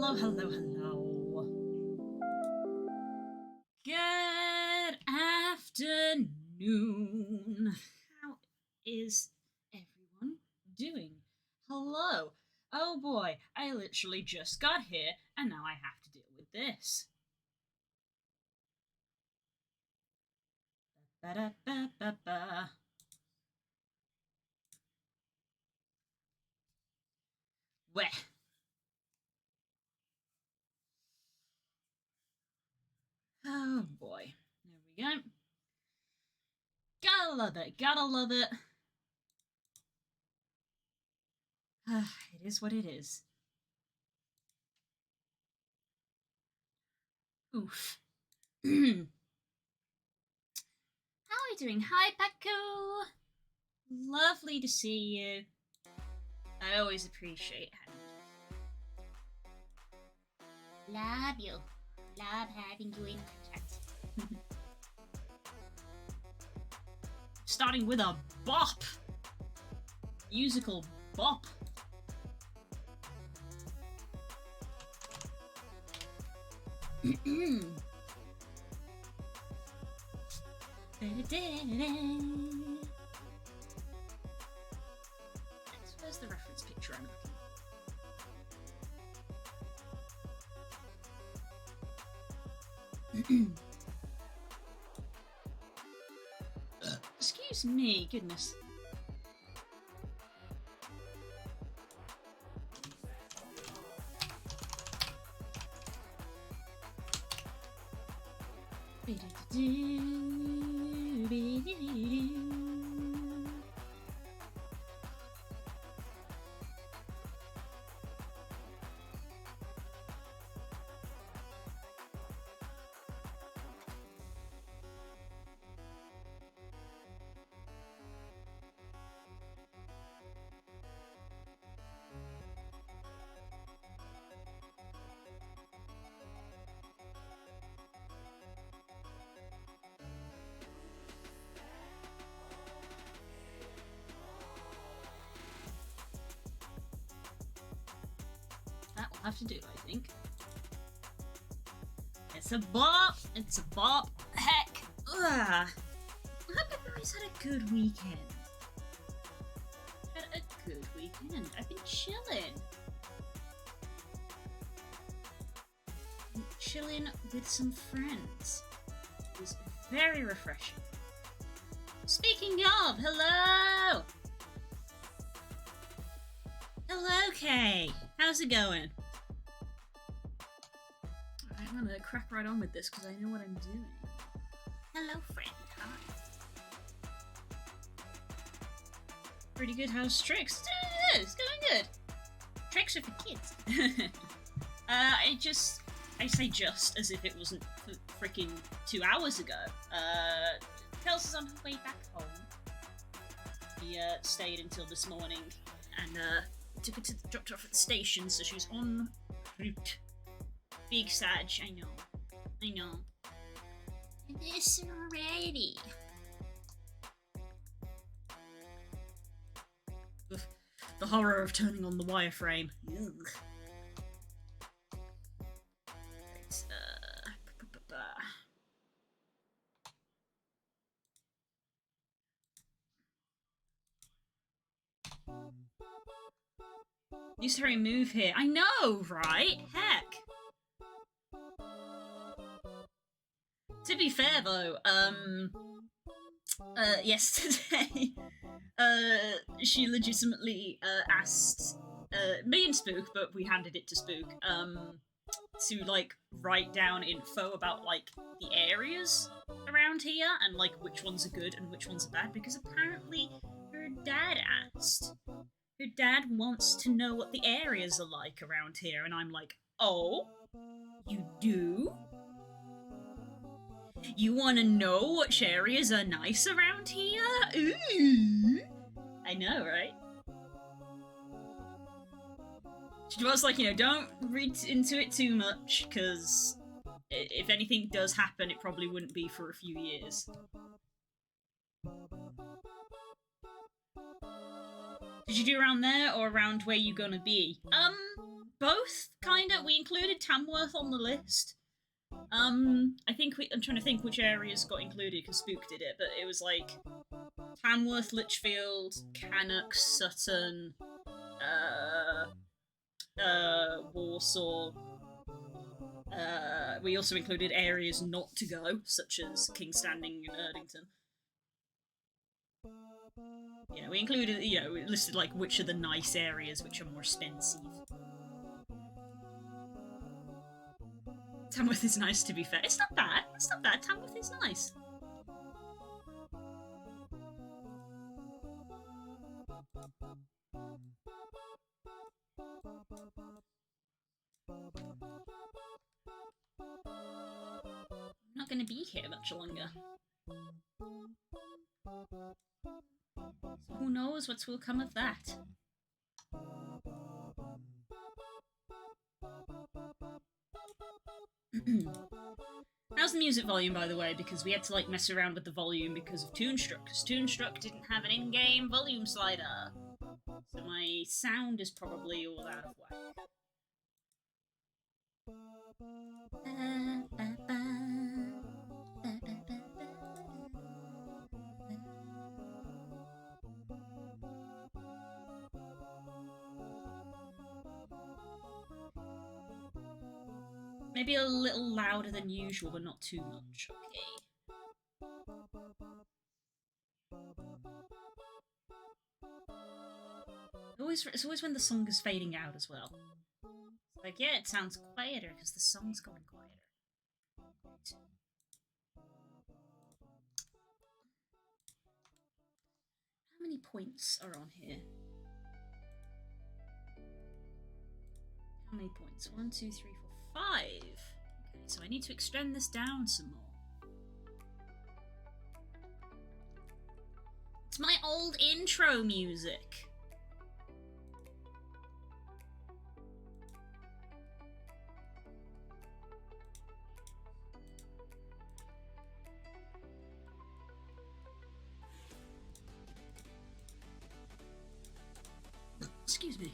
hello, hello, hello. Good afternoon. How is everyone doing? Hello. Oh boy, I literally just got here and now I have to deal with this. Ba-da-ba-ba-ba. Weh. Oh boy. There we go. Gotta love it, gotta love it. It is what it is. Oof. How are you doing? Hi, Paco. Lovely to see you. I always appreciate having you. Love you. Love having you in my chat. Starting with a bop. Musical bop. Where's the reference picture I'm looking? Excuse me, goodness. That will have to do, I think. It's a bop! It's a bop! Heck! Ugh. I hope everybody's had a good weekend. Had a good weekend. I've been chilling. Chilling with some friends. It was very refreshing. Speaking of, hello! Hello, Kay! How's it going? I'm gonna crack right on with this because I know what I'm doing. Hello, friend. Hi. Pretty good. How's Tricks? It's going good. Tricks are for kids. I say just as if it wasn't freaking 2 hours ago. Kels is on her way back home. He stayed until this morning and took her dropped her off at the station, so she was en route. Big Sag, I know. This already. The horror of turning on the wireframe. Ugh. Needs to remove here. I know, right? Heck. To be fair though, yesterday, she legitimately asked me and Spook, but we handed it to Spook, to like write down info about like the areas around here and like which ones are good and which ones are bad, because apparently her dad asked. Her dad wants to know what the areas are like around here, and I'm like, oh, you do? You want to know which areas are nice around here? Ooh. I know, right? She was like, don't read into it too much, because if anything does happen, it probably wouldn't be for a few years. Did you do around there, or around where you gonna be? both, kinda. We included Tamworth on the list. I think I'm trying to think which areas got included because Spook did it, but it was like Tamworth, Lichfield, Cannock, Sutton, Warsaw. We also included areas not to go, such as King's Standing and Erdington. Yeah, we included, we listed like which are the nice areas, which are more expensive. Tamworth is nice, to be fair. It's not bad. It's not bad. Tamworth is nice. I'm not going to be here much longer. So who knows what will come of that? How's the music volume, by the way? Because we had to like mess around with the volume because of Toonstruck. Because Toonstruck didn't have an in-game volume slider, so my sound is probably all out of whack. Maybe a little louder than usual, but not too much. Okay. It's always when the song is fading out as well. Like, yeah, it sounds quieter because the song's going quieter. How many points are on here? How many points? 1, 2, 3, 4, 5. Okay, so I need to extend this down some more. It's my old intro music. Excuse me.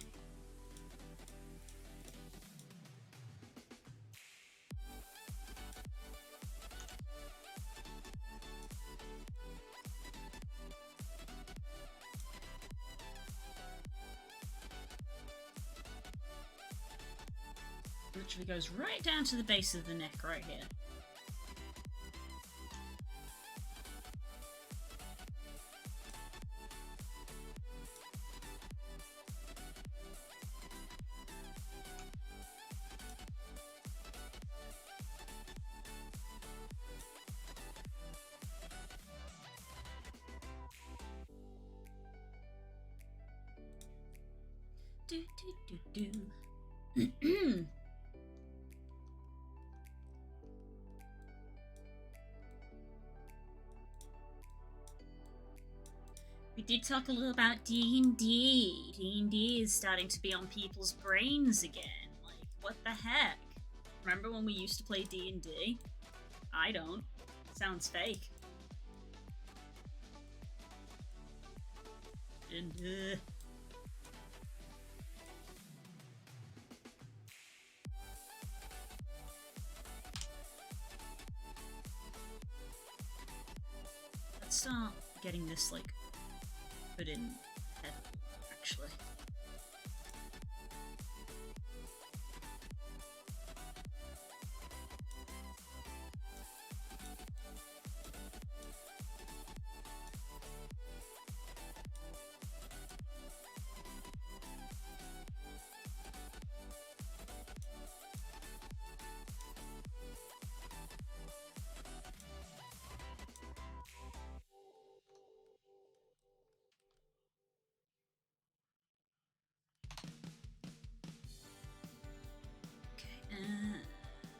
Literally goes right down to the base of the neck right here. Do do do do. We did talk a little about D&D. D&D is starting to be on people's brains again. Like, what the heck? Remember when we used to play D&D? I don't. Sounds fake. And, let's start getting this, like, put in head, actually.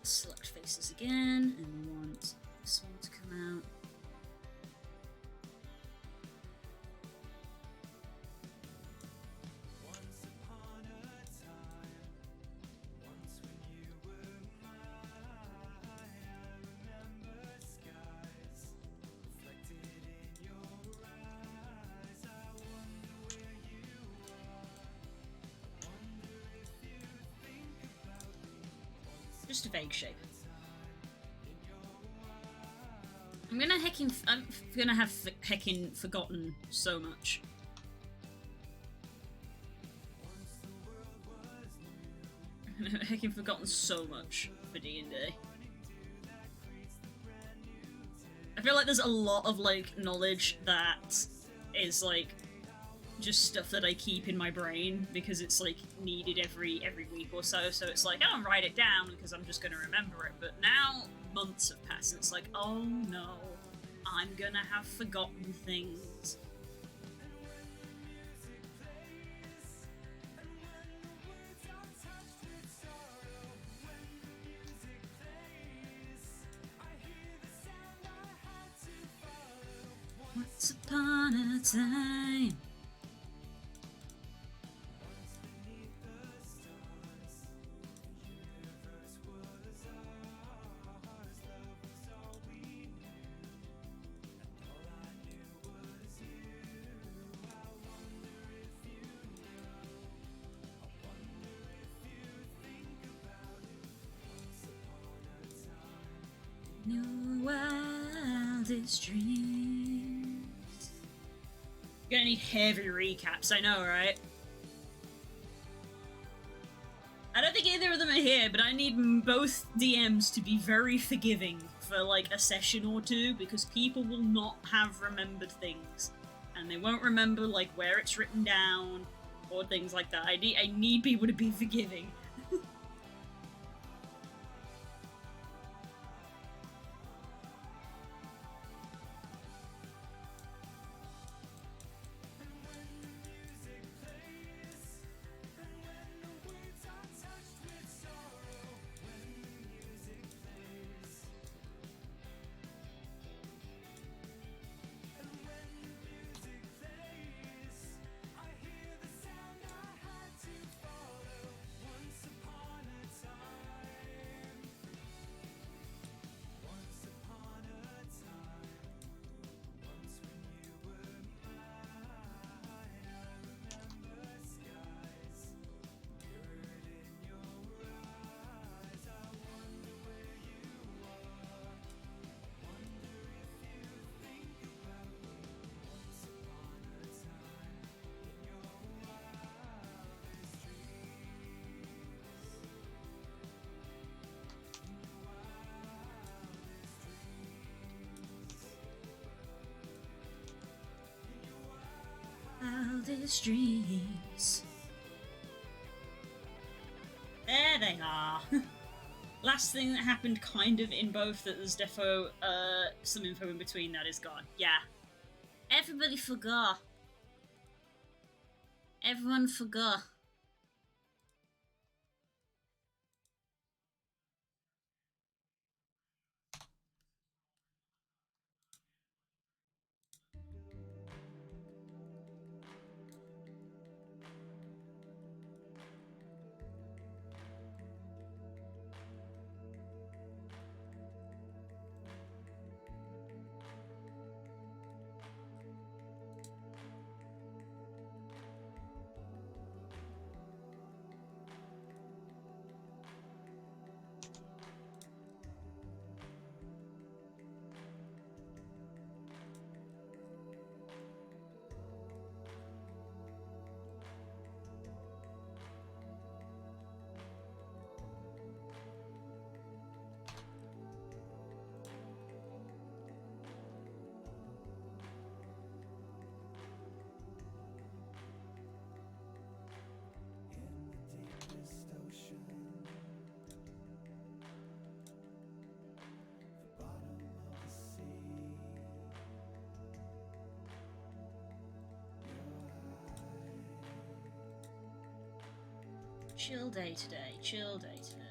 Select faces again, and we want this one to come out. just a vague shape. I'm gonna have heckin' forgotten so much. Heckin' forgotten so much for D&D. I feel like there's a lot of, like, knowledge that is, like, just stuff that I keep in my brain because it's, like, needed every week or so, so it's like, I don't write it down because I'm just gonna remember it, but now months have passed and it's like, oh no, I'm gonna have forgotten things. Once upon a time. Your wildest dreams. You're gonna need heavy recaps, I know, right? I don't think either of them are here, but I need both DMs to be very forgiving for like a session or two, because people will not have remembered things. And they won't remember like where it's written down or things like that. I need people to be forgiving. Wildest dreams. There they are. Last thing that happened kind of in both, that there's defo some info in between that is gone. Yeah. Everybody forgot. Everyone forgot. Chill day today, chill day today.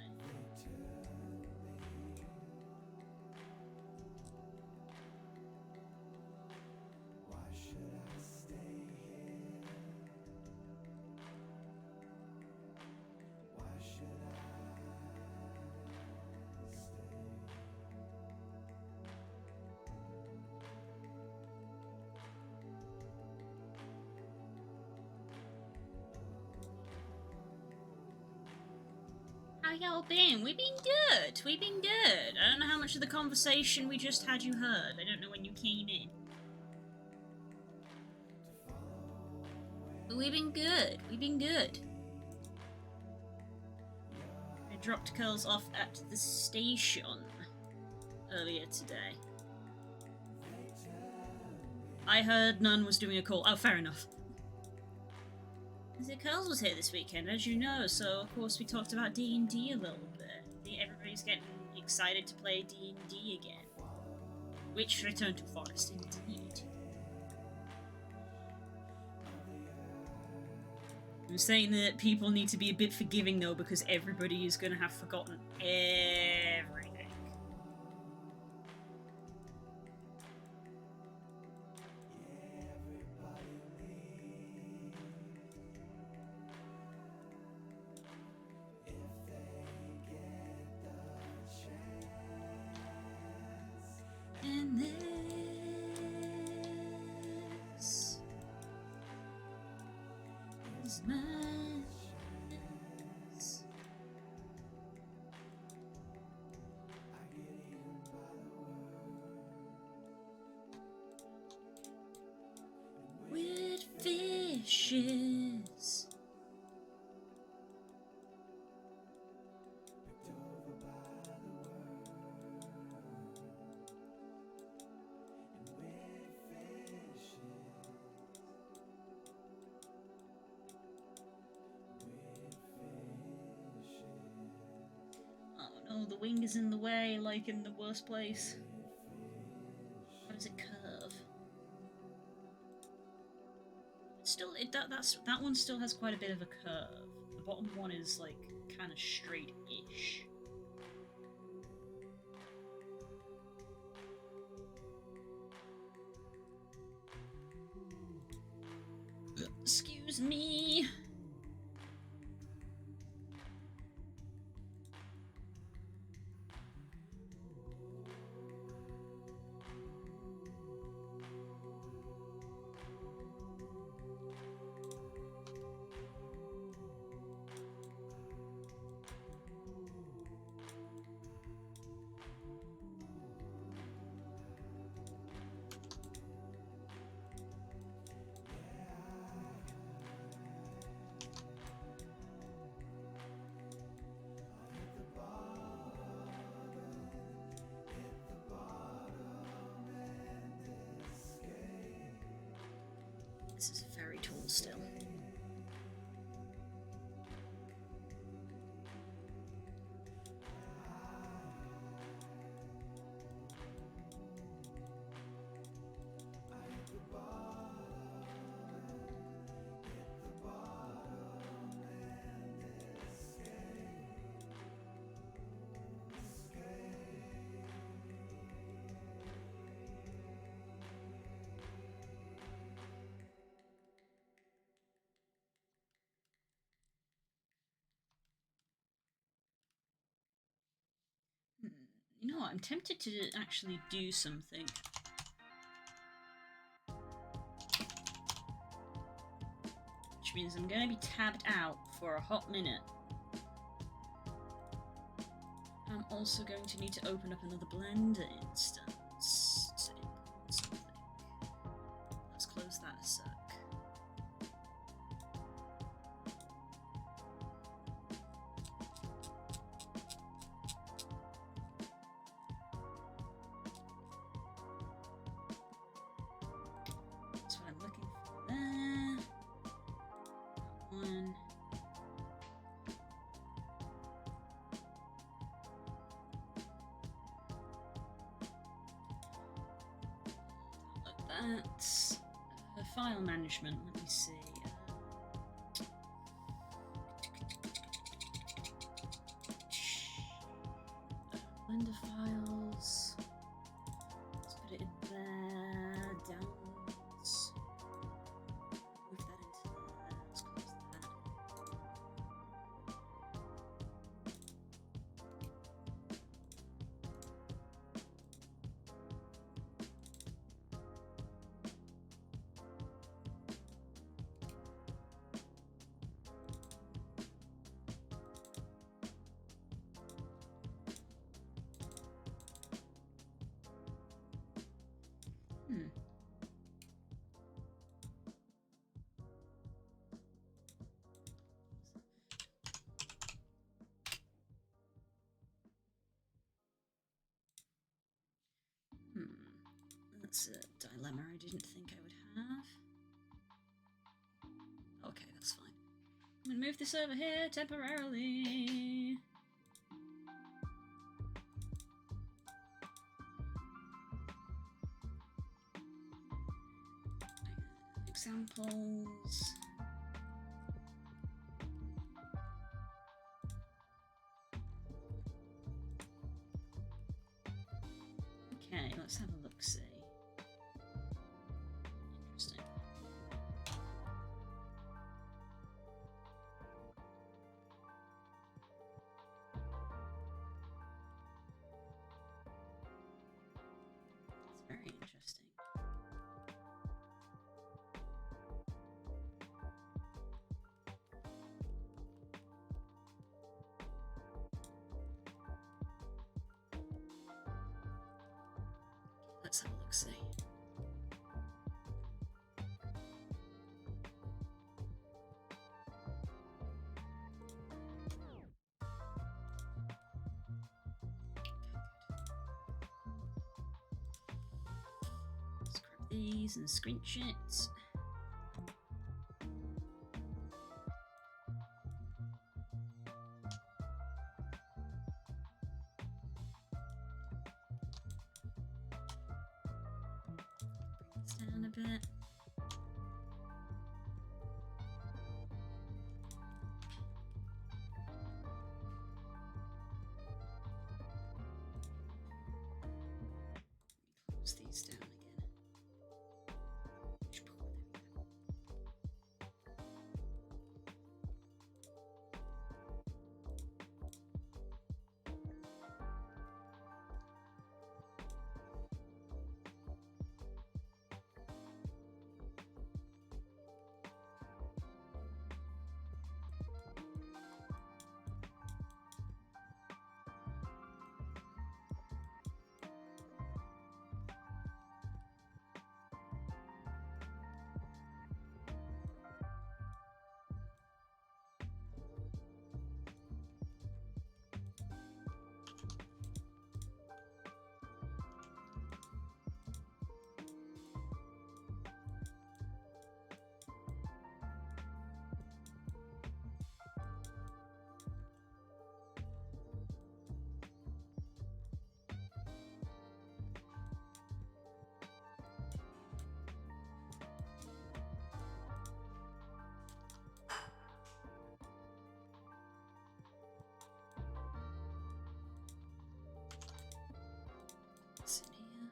How y'all been? We've been good. We've been good. I don't know how much of the conversation we just had you heard. I don't know when you came in. But we've been good. We've been good. I dropped Curls off at the station earlier today. I heard Nunn was doing a call. Oh, fair enough. Curls was here this weekend, as you know, so of course we talked about D&D a little bit. I think everybody's getting excited to play D&D again. Which Return to Forest, indeed. I'm saying that people need to be a bit forgiving though, because everybody is going to have forgotten everything. And this is my weird fishes. Oh, the wing is in the way, like in the worst place. How does it curve? Still, that one still has quite a bit of a curve. The bottom one is like kind of straight-ish. Excuse me. This is very tall still. You know what, I'm tempted to actually do something. Which means I'm going to be tabbed out for a hot minute. I'm also going to need to open up another Blender instance to import something. Let's close that a sec. That's what I'm looking for there. That one. That's file management. Let me see. Blender files. Let's put it in there. Downloads. Move that into there. Let's close that. gonna move this over here temporarily. Examples. Okay, let's have a look-see. Interesting. It's very interesting. Let's have a look-see. Let's grab these and screenshot. Down a bit. Close these down again. What's in here?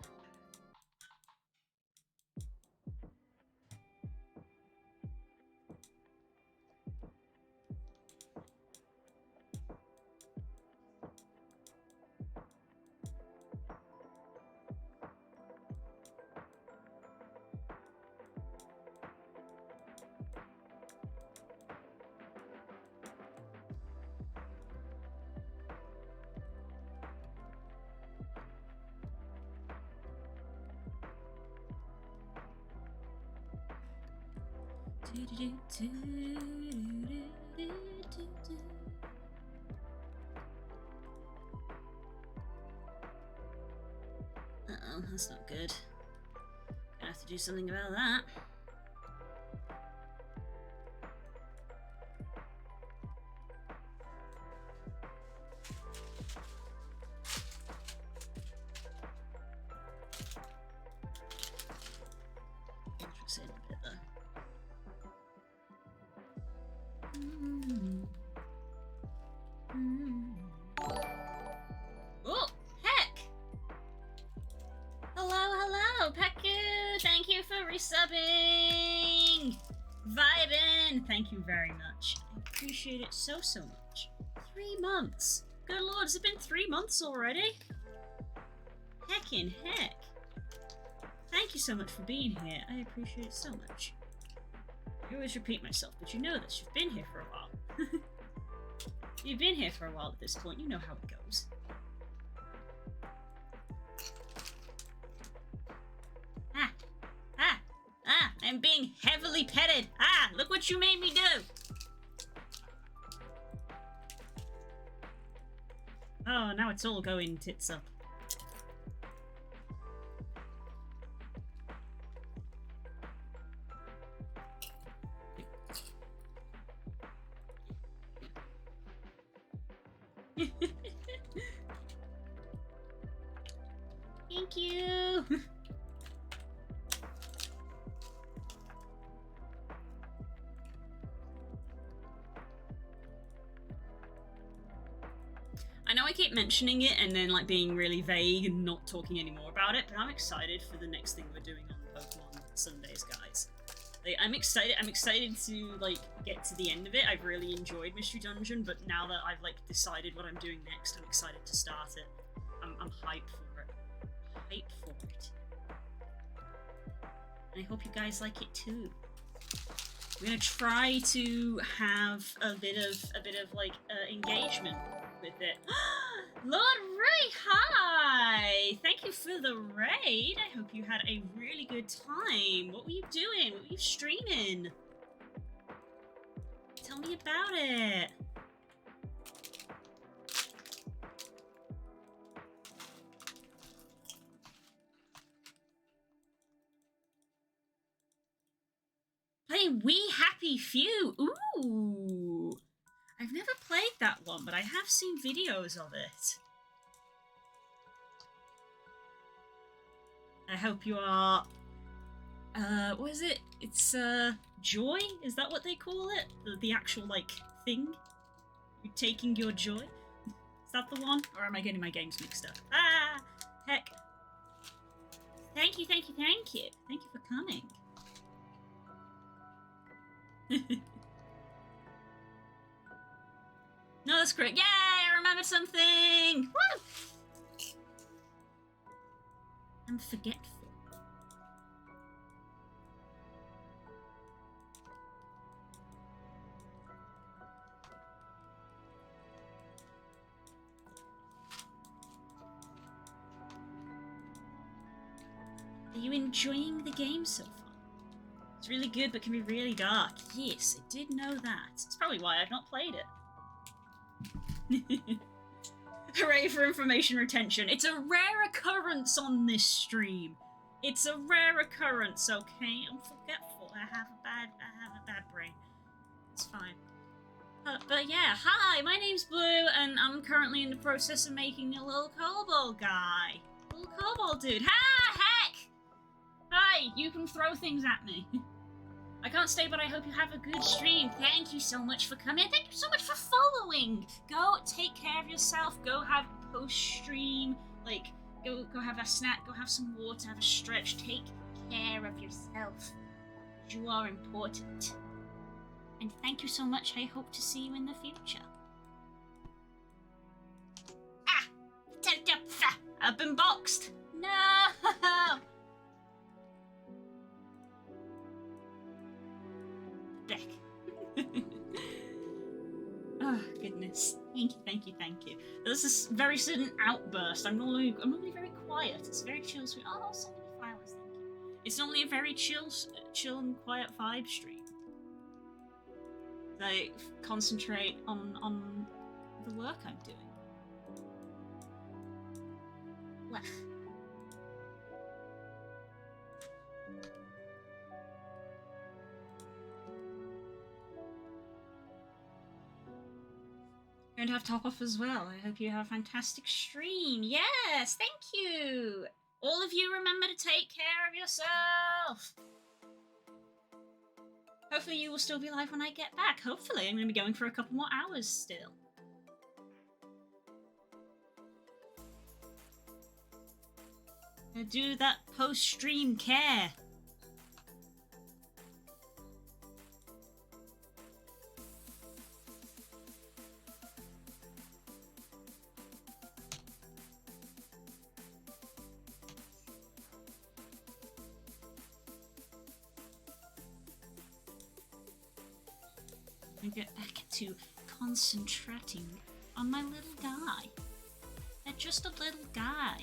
Uh-oh, that's not good. Gonna have to do something about that. Interesting a bit though. Oh, heck! Hello, Peku! Thank you for resubbing! Vibin! Thank you very much. I appreciate it so much. 3 months! Good lord, has it been 3 months already? Heckin' heck! Thank you so much for being here. I appreciate it so much. I always repeat myself, but you know this. You've been here for a while. You've been here for a while at this point. You know how it goes. I'm being heavily petted. Look what you made me do. Oh, now it's all going tits up. Thank you! I know I keep mentioning it and then like being really vague and not talking anymore about it, but I'm excited for the next thing we're doing on Pokemon Sundays, guys. Like, I'm excited to like get to the end of it. I've really enjoyed Mystery Dungeon, but now that I've like decided what I'm doing next, I'm excited to start it. I'm hyped for it. Hyped for it. And I hope you guys like it too. We're gonna try to have a bit of like engagement with it. Lord Ray, hi! Thank you for the raid. I hope you had a really good time. What were you doing? What were you streaming? Tell me about it. Playing We Happy Few. Ooh. I've never played that one, but I have seen videos of it. I hope you are... what is it? It's, joy? Is that what they call it? The actual, like, thing? You're taking your joy? Is that the one? Or am I getting my games mixed up? Ah! Heck. Thank you, thank you, thank you. Thank you for coming. No, that's great. Yay! I remembered something! Woo! I'm forgetful. Are you enjoying the game so far? It's really good, but can be really dark. Yes, I did know that. It's probably why I've not played it. Hooray for information retention. It's a rare occurrence on this stream. It's a rare occurrence, okay? I'm forgetful. I have a bad brain. It's fine. But yeah, hi, my name's Blue, and I'm currently in the process of making a little kobold guy. Little kobold dude. Ha! Heck! Hi, you can throw things at me. I can't stay, but I hope you have a good stream. Thank you so much for coming. Thank you so much for following. Go take care of yourself. Go have post-stream. Like, go have a snack. Go have some water. Have a stretch. Take care of yourself. You are important. And thank you so much. I hope to see you in the future. Ah! I've been boxed. No! Deck. Oh goodness! Thank you. There's this very sudden outburst. I'm normally very quiet. It's very chill. Sweet. Oh, so many flowers. Thank you. It's normally a very chill and quiet vibe stream. I concentrate on the work I'm doing. Well. Going to have top off as well. I hope you have a fantastic stream. Yes, thank you. All of you remember to take care of yourself. Hopefully you will still be alive when I get back. Hopefully I'm going to be going for a couple more hours still. Do that post-stream care. Get back to concentrating on my little guy. They're just a little guy.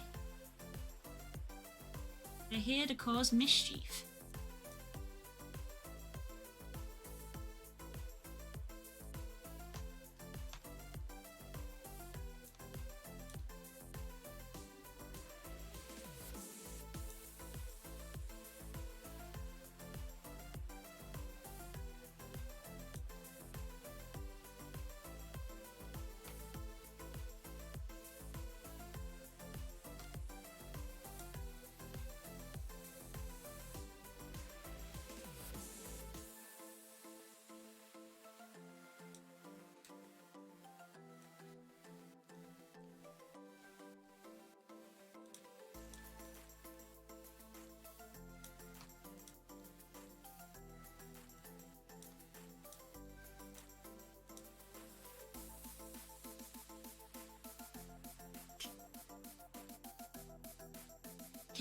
They're here to cause mischief.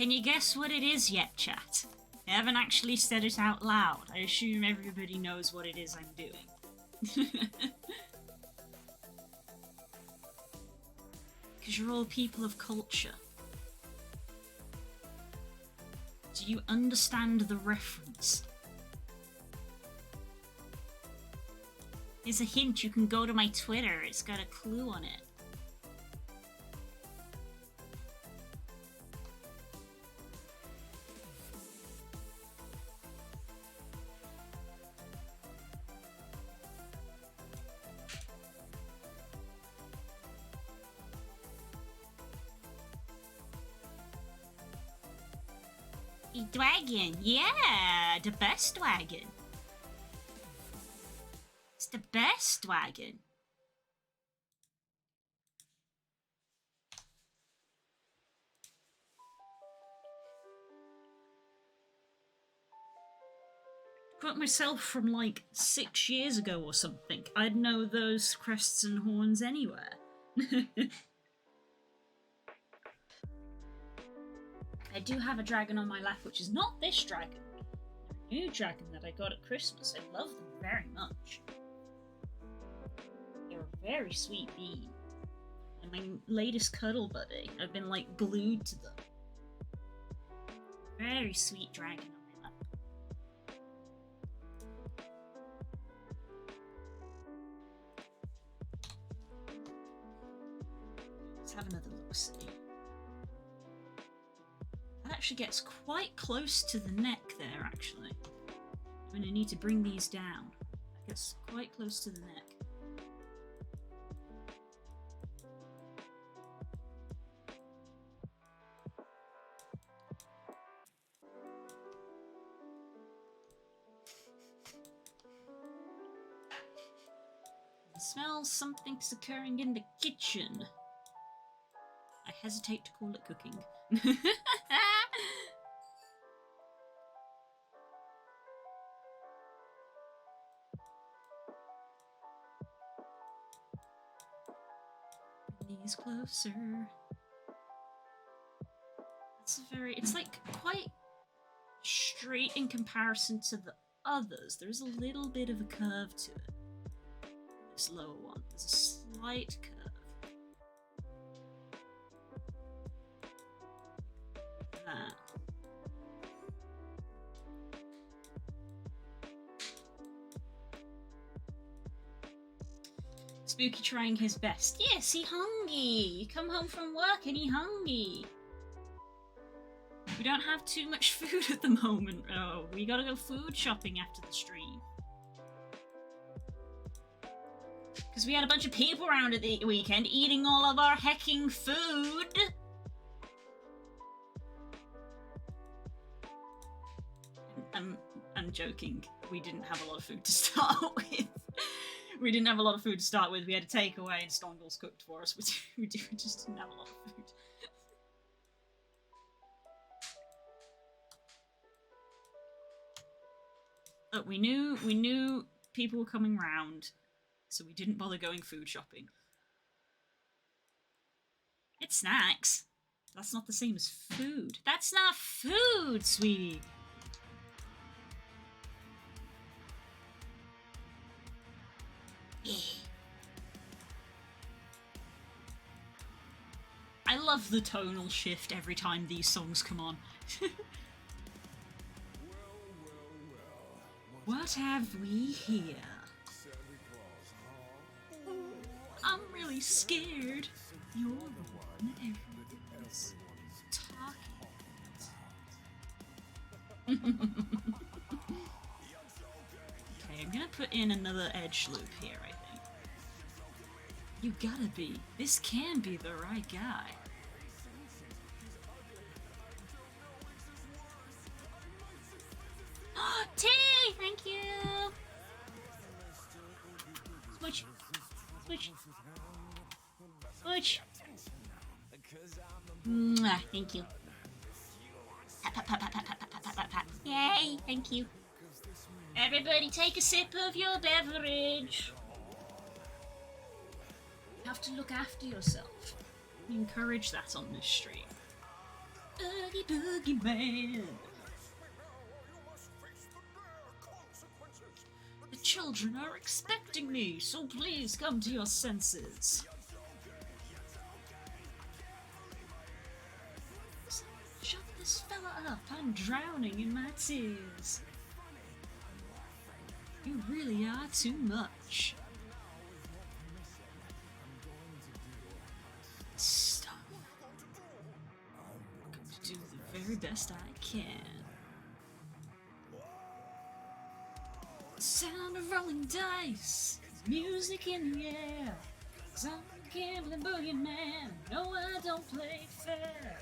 Can you guess what it is yet, chat? I haven't actually said it out loud. I assume everybody knows what it is I'm doing. Because you're all people of culture. Do you understand the reference? Here's a hint, you can go to my Twitter, it's got a clue on it. Dragon, yeah, the best wagon. It's the best wagon. Got myself from like 6 years ago or something. I'd know those crests and horns anywhere. I do have a dragon on my lap, which is not this dragon. A new dragon that I got at Christmas. I love them very much. They're a very sweet being. And my latest cuddle buddy. I've been like glued to them. Very sweet dragon on my lap. Let's have another look-see. That actually gets quite close to the neck there, actually. I'm going to need to bring these down. That gets quite close to the neck. I smell something's occurring in the kitchen. I hesitate to call it cooking. These closer. It's like quite straight in comparison to the others. There's a little bit of a curve to it. This lower one, there's a slight curve. That. Spooky trying his best. Yes, he hungry. You come home from work and he hungry. We don't have too much food at the moment. Oh, we gotta go food shopping after the stream. Because we had a bunch of people around at the weekend eating all of our hecking food. I'm joking. We didn't have a lot of food to start with. We didn't have a lot of food to start with. We had a takeaway and Stongles cooked for us. We just didn't have a lot of food. Look, we knew people were coming round, so we didn't bother going food shopping. It's snacks. That's not the same as food. That's not food, sweetie. I love the tonal shift every time these songs come on. What have we here? I'm really scared. You're the one everyone's talking about. Okay, I'm gonna put in another edge loop here, I think. You gotta be. This can be the right guy. Tea! Thank you! Switch. Switch. Switch. Mwah, thank you. Pat, pat, pat, pat, pat, pat, pat, pat, pat, pat. Yay, thank you. Everybody take a sip of your beverage. You have to look after yourself. We encourage that on this stream. Oogie boogie man. The children are expecting me, so please come to your senses. Shut this fella up, I'm drowning in my tears. You really are too much. Stop. I'm going to do the very best I can. The sound of rolling dice, music in the air. 'Cause I'm a gambling boogeyman. No, I don't play fair.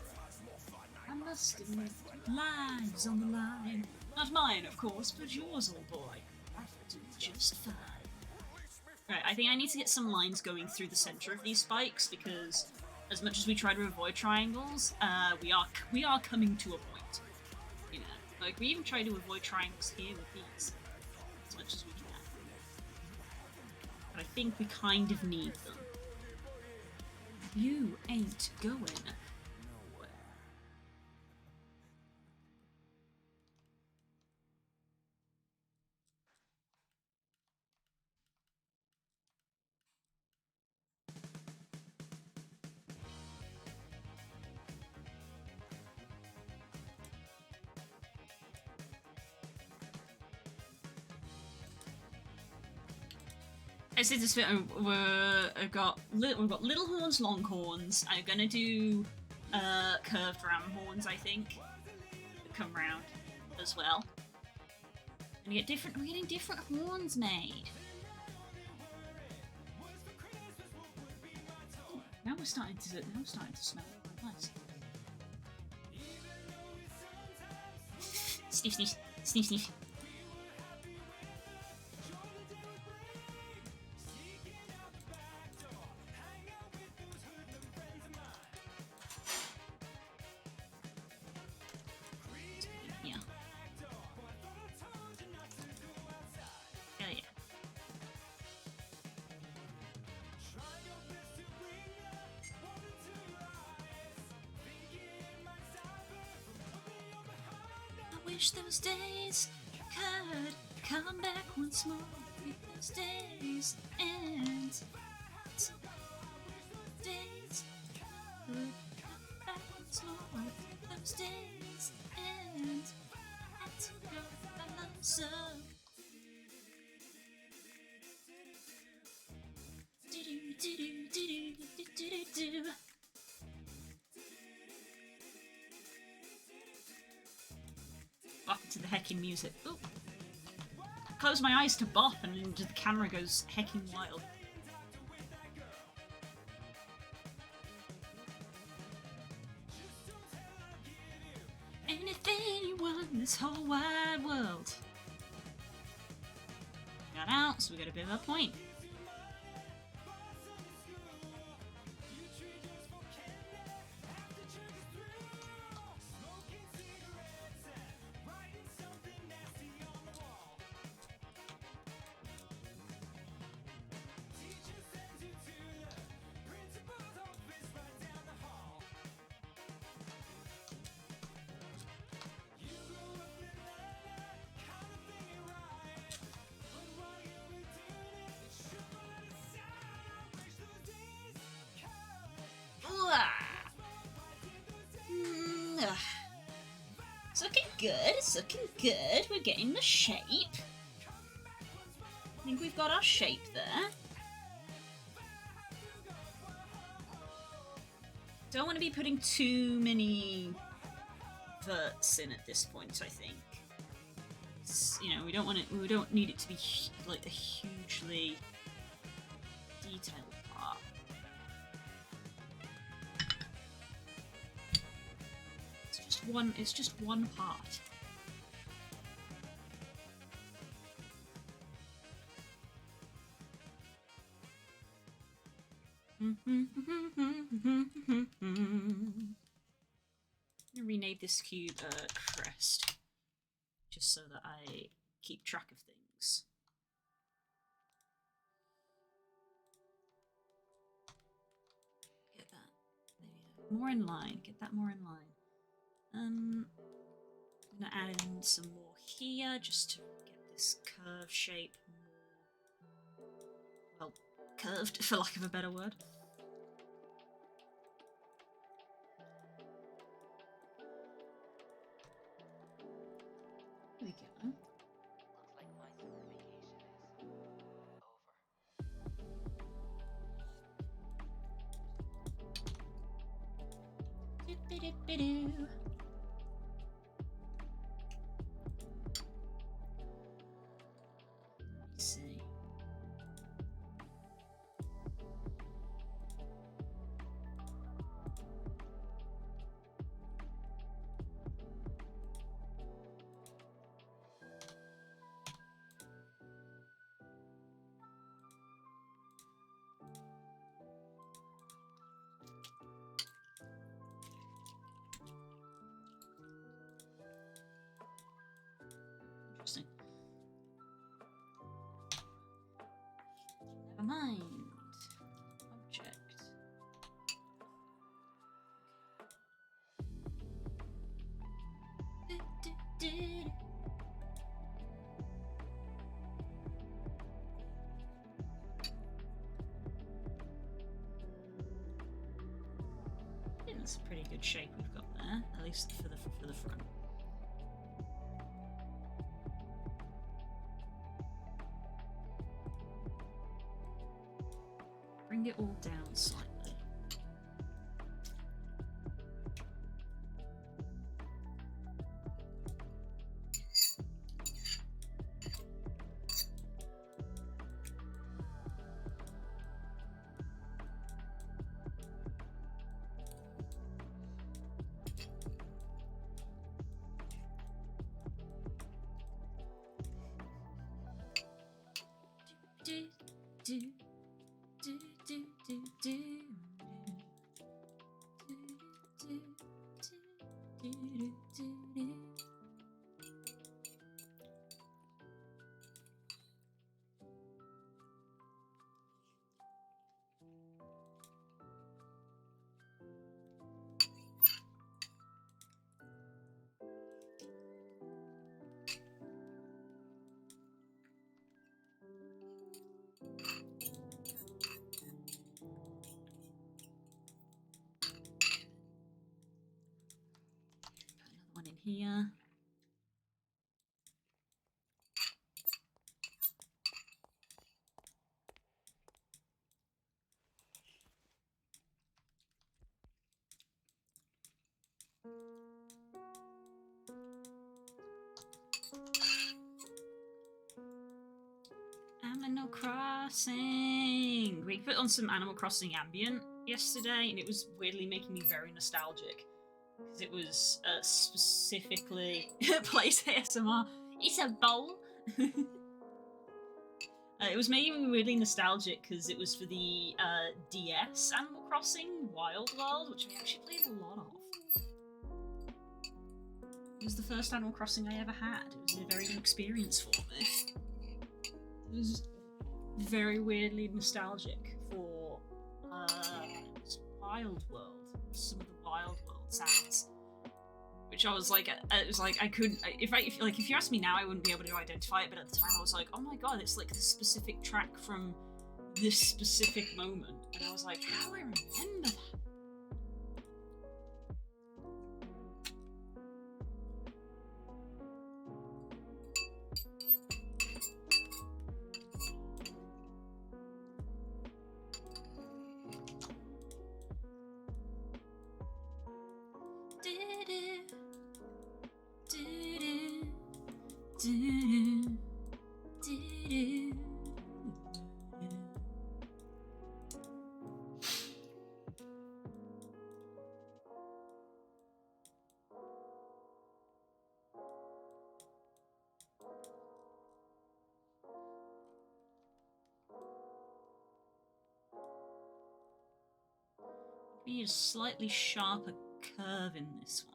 I must admit, lives on the line. Not mine, of course, but yours, old boy. I do just fine. Right, I think I need to get some lines going through the center of these spikes because, as much as we try to avoid triangles, we are coming to a point. You know, like we even try to avoid triangles here with these as much as we can. But I think we kind of need them. You ain't going nowhere. I said this bit. We've got little horns, long horns. I'm gonna do curved ram horns. I think that come round as well. And we're getting different horns made. Ooh, now we're starting to smell quite nice. Sniff, sniff, sniff, sniff. Wish those days could come back once more. If those days end. Days could come back once more. If those days end. Had to go by love so. Do do do do do do do do do. Bop into the hecking music. Ooh. Close my eyes to bop and the camera goes hecking wild. Anything you want in this whole wide world. Got out, so we got a bit of a point. It's looking good, it's looking good. We're getting the shape. I think we've got our shape there. Don't want to be putting too many verts in at this point, I think. You know, we don't need it to be like a hugely detailed part. It's just one part. I'm gonna rename this cube Crest, just so that I keep track of things. Get that more in line. Get that more in line. I'm gonna add in some more here just to get this curve shape more, well, curved, for lack of a better word. There we go. Let's see. Interesting. Never mind. Object. I think that's a pretty good shape we've got there, at least for the front. Bring it all down slightly. One in here. Animal Crossing! We put on some Animal Crossing Ambient yesterday, and it was weirdly making me very nostalgic. Because it was specifically Place ASMR. It's a bowl! It was making me really nostalgic because it was for the DS Animal Crossing Wild World, which I actually played a lot of. It was the first Animal Crossing I ever had. It was a very new experience for me. It was very weirdly nostalgic for Wild World. Some of the Wild World sounds, which I was like, I couldn't. If you asked me now, I wouldn't be able to identify it. But at the time, I was like, oh my god, it's like this specific track from this specific moment, and I was like, how do I remember that? Be a slightly sharper curve in this one.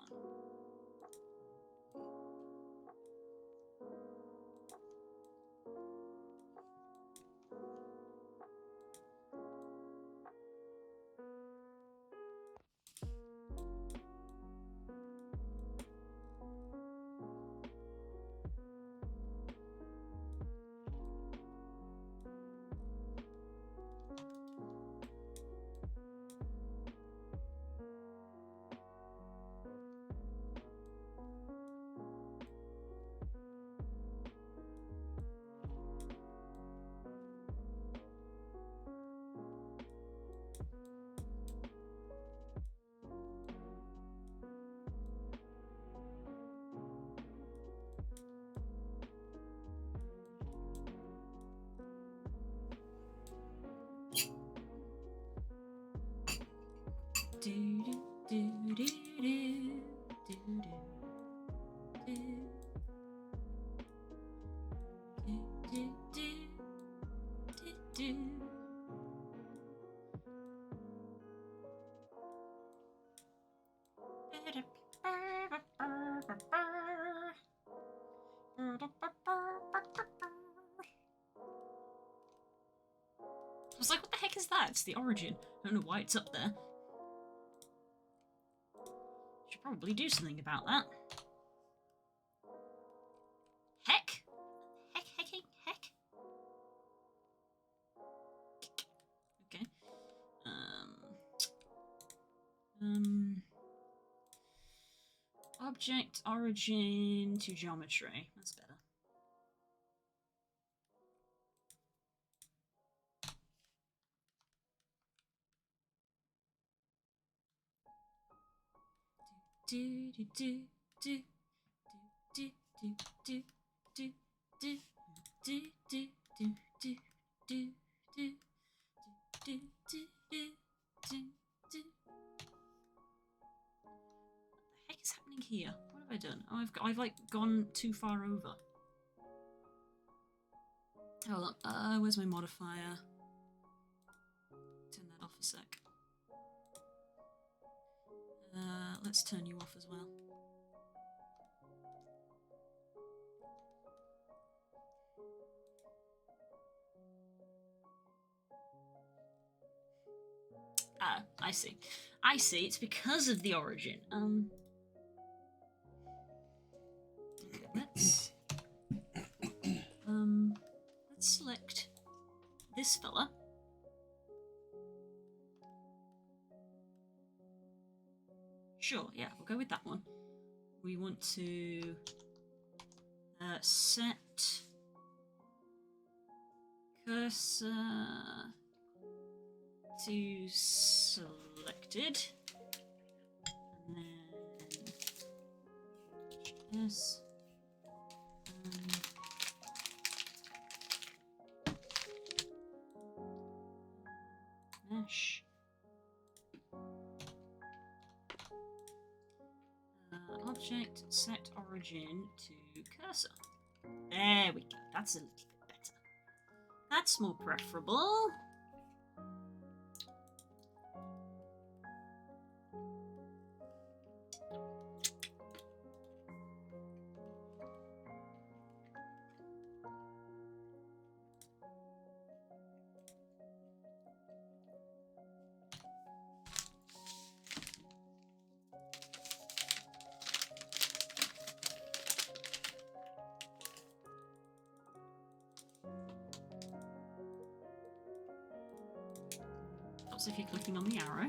I was like, what the heck is that? It's the origin. I don't know why it's up there. Should probably do something about that. Heck? Heck? Okay. Object origin to geometry. That's better. Do do do do do do do do do do do do do do do do do. What the heck is happening here? What have I done? Oh, I've like gone too far over. Hold on. Where's my modifier? Turn that off a sec. Let's turn you off as well. Ah, I see. I see. It's because of the origin. Let's select this fella. Sure, yeah, we'll go with that one. We want to set cursor to selected, and then yes, mesh. Object set origin to cursor. There we go. That's a little bit better. That's more preferable. If you're clicking on the arrow.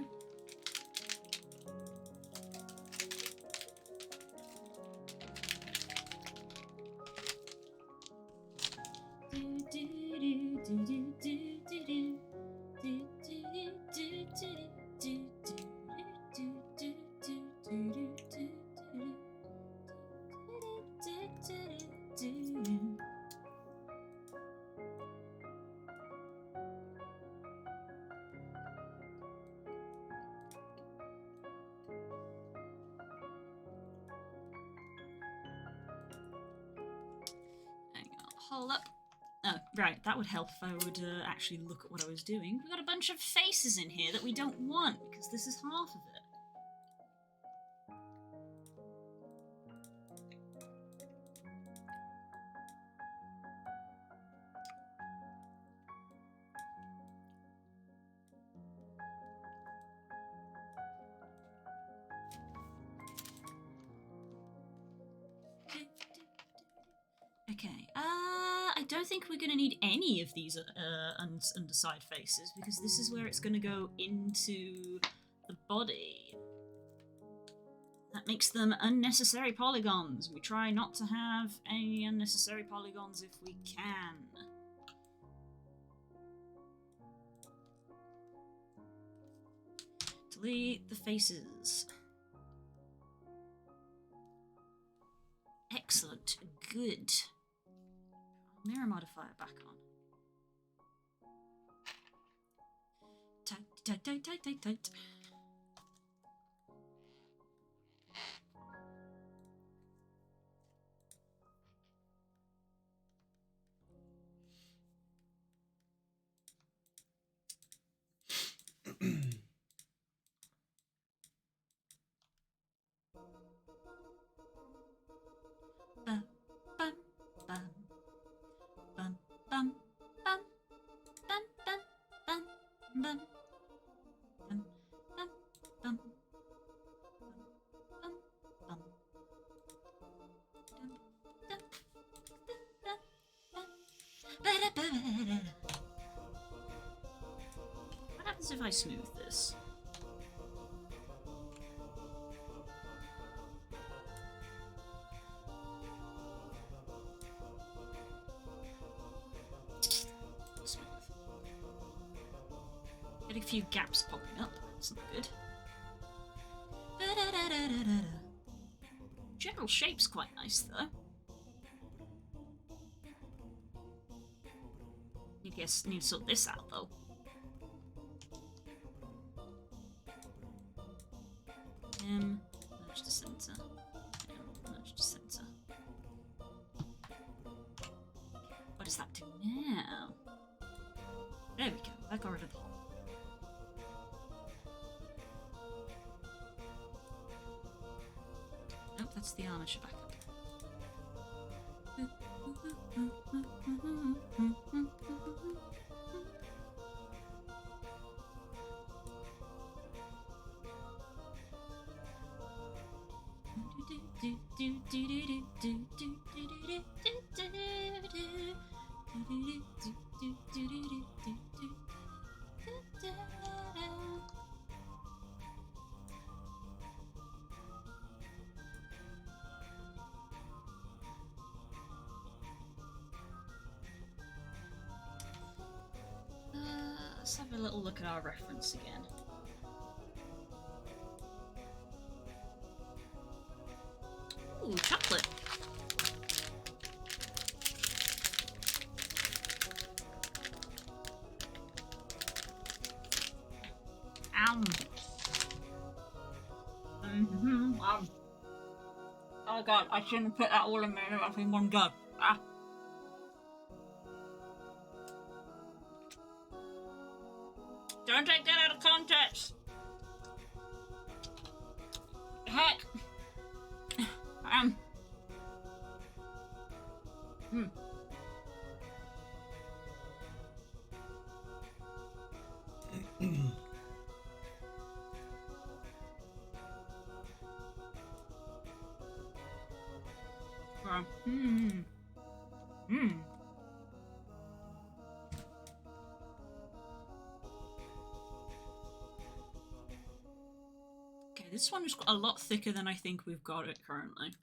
Hold up. Oh, right, that would help if I would actually look at what I was doing. We've got a bunch of faces in here that we don't want, because this is half of it. Okay, I don't think we're going to need any of these underside faces, because this is where it's going to go into the body. That makes them unnecessary polygons. We try not to have any unnecessary polygons if we can. Delete the faces. Excellent. Good. Mirror modifier back on. Tight. What happens if I smooth this? Smooth. Get a few gaps popping up. That's not good. General shape's quite nice, though. Need to sort this out, though. Merge to center. Merge to center. What does that do now? There we go. I got rid of the hole. Nope, that's the armature backup. Let's have a little look at our reference again. Ooh, chocolate. Oh god, I shouldn't have put that all in my mouth in one go. Ah. Don't take that out of context. Heck. Okay, this one is a lot thicker than I think we've got it currently.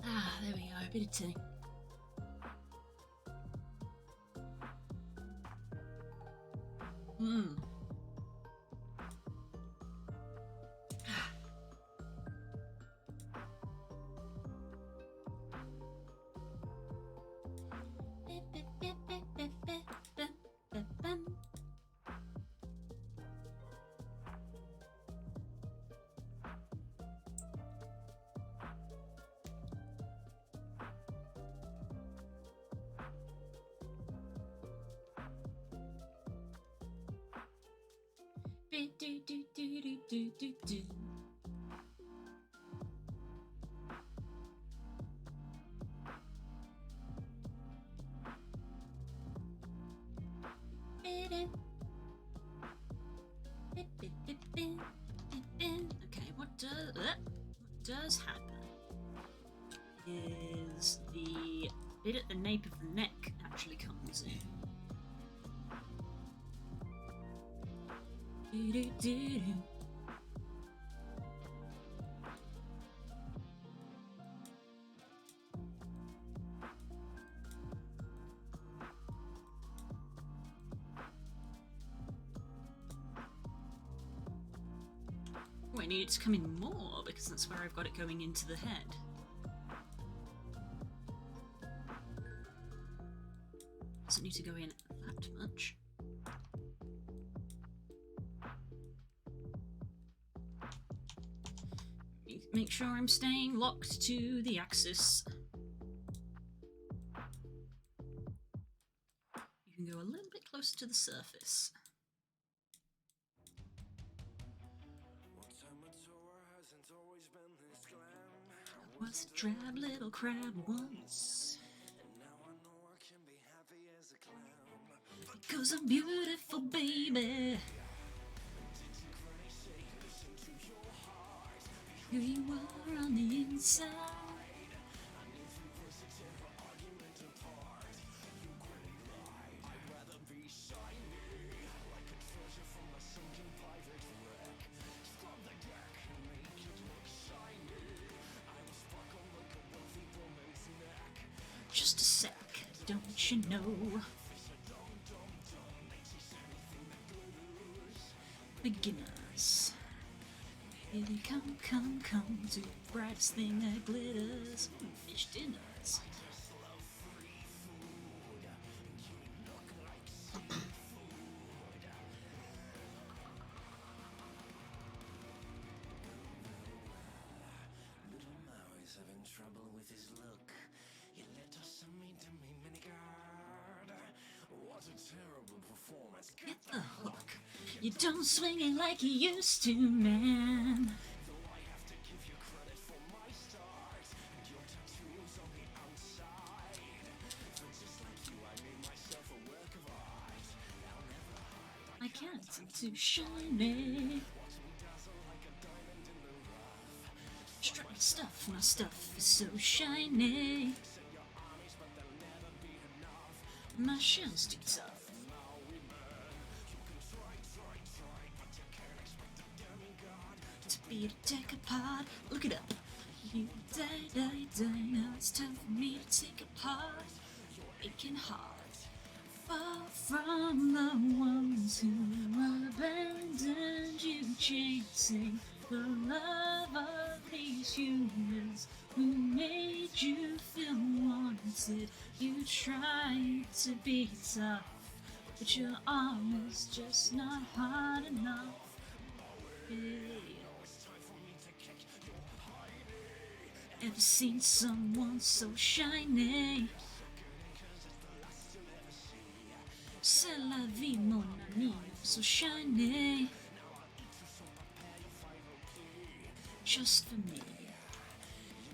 Ah, there we go, a bit of tea. Okay, what does happen is the bit at the nape of the neck actually comes in. Oh, I need it to come in more because that's where I've got it going into the head. Doesn't need to go in that much. Make sure I'm staying locked to the axis. You can go a little bit closer to the surface. I was a drab little crab once. Because I'm beautiful, baby. Who you are on the inside. Just a sec, don't you know? Beginners. Here they come, come, come to the brightest thing that glitters. Fish dinners. Get the hook. You don't swing it like you used to, man. I can't, I'm too shiny. Straight stuff, my stuff is so shiny. My shell's too tough. To be to take apart, look it up. You die, die, die. Now it's time for me to take apart your aching heart. Far from the ones who abandoned you, chasing the love of these humans who made you feel wanted. You tried to be tough, but your arm is just not hard enough. Hey. Ever seen someone so shiny? C'est la vie, mon ami, so shiny. Just for me,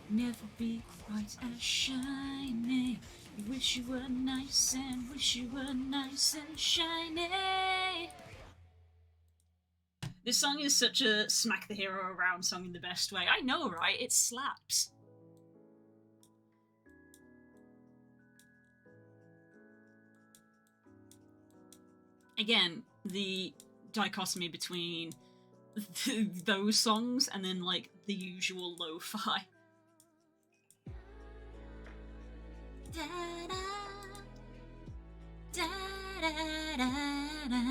never be quite as shiny. You wish you were nice and wish you were nice and shiny. This song is such a smack the hero around song in the best way. I know, right? It slaps. Again, the dichotomy between those songs and then like the usual lo-fi. Da da da da da da.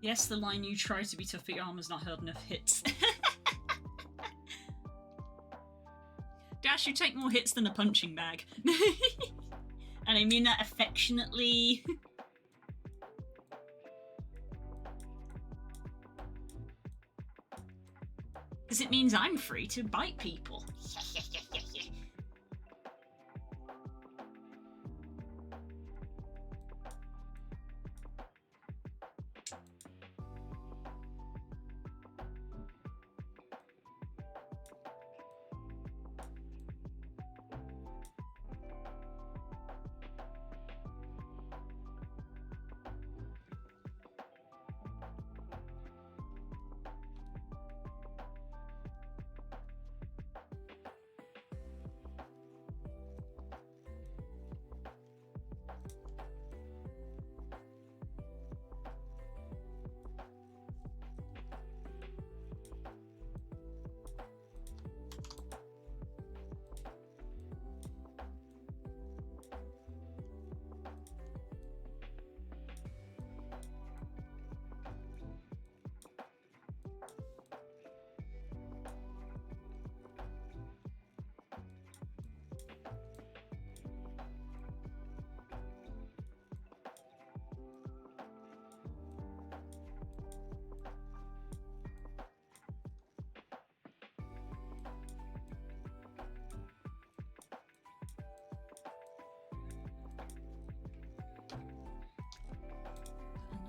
Yes, the line you try to be tough but your armor's not held enough hits. Dash, you take more hits than a punching bag. And I mean that affectionately. Because it means I'm free to bite people.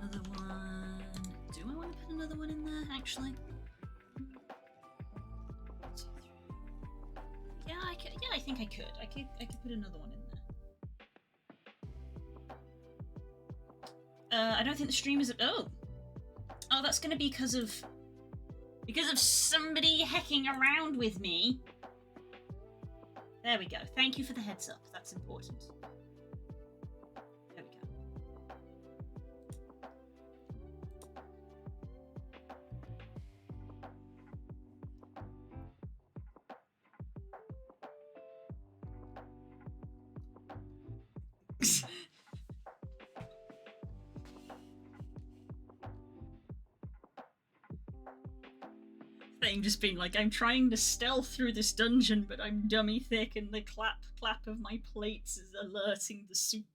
Another one. Do I want to put another one in there, actually? Yeah, I could. Yeah, I think I could. I could put another one in there. I don't think the stream is. Oh, that's going to be because of somebody hecking around with me. There we go. Thank you for the heads up. That's important. There we go. Thing just being like, I'm trying to stealth through this dungeon, but I'm dummy thick, and the clap of my plates is alerting the soup.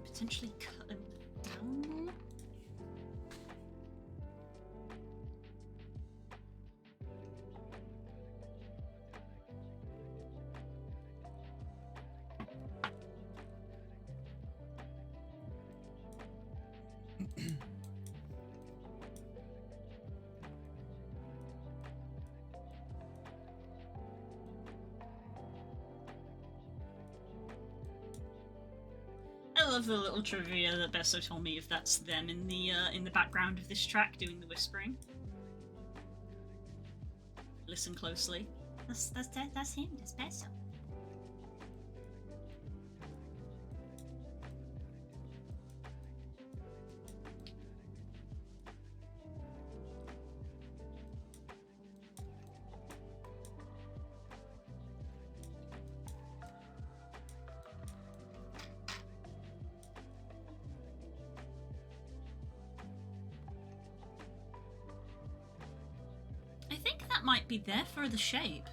Potentially cut them down more? I love the little trivia that Besso told me if that's them in the background of this track doing the whispering. Listen closely. That's him. That's Besso. Might be there for the shape.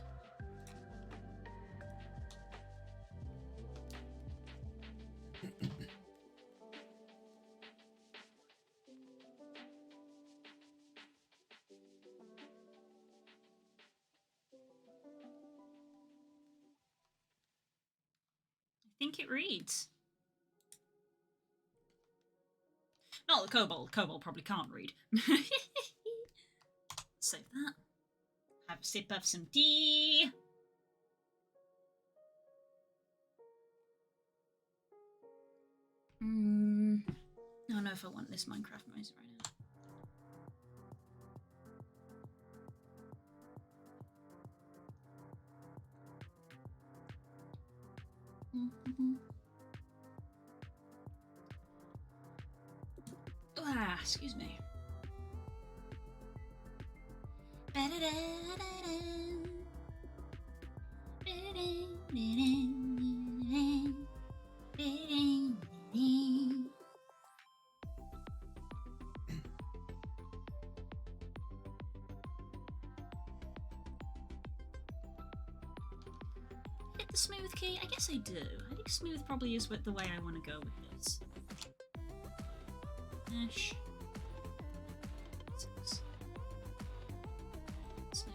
I think it reads. No, the kobold. Kobold probably can't read. Save that. Have a sip of some tea. I don't know if I want this Minecraft music right now. Excuse me. Hit the smooth key? I guess I do. I think smooth probably is the way I want to go with this. Ash. Smooth.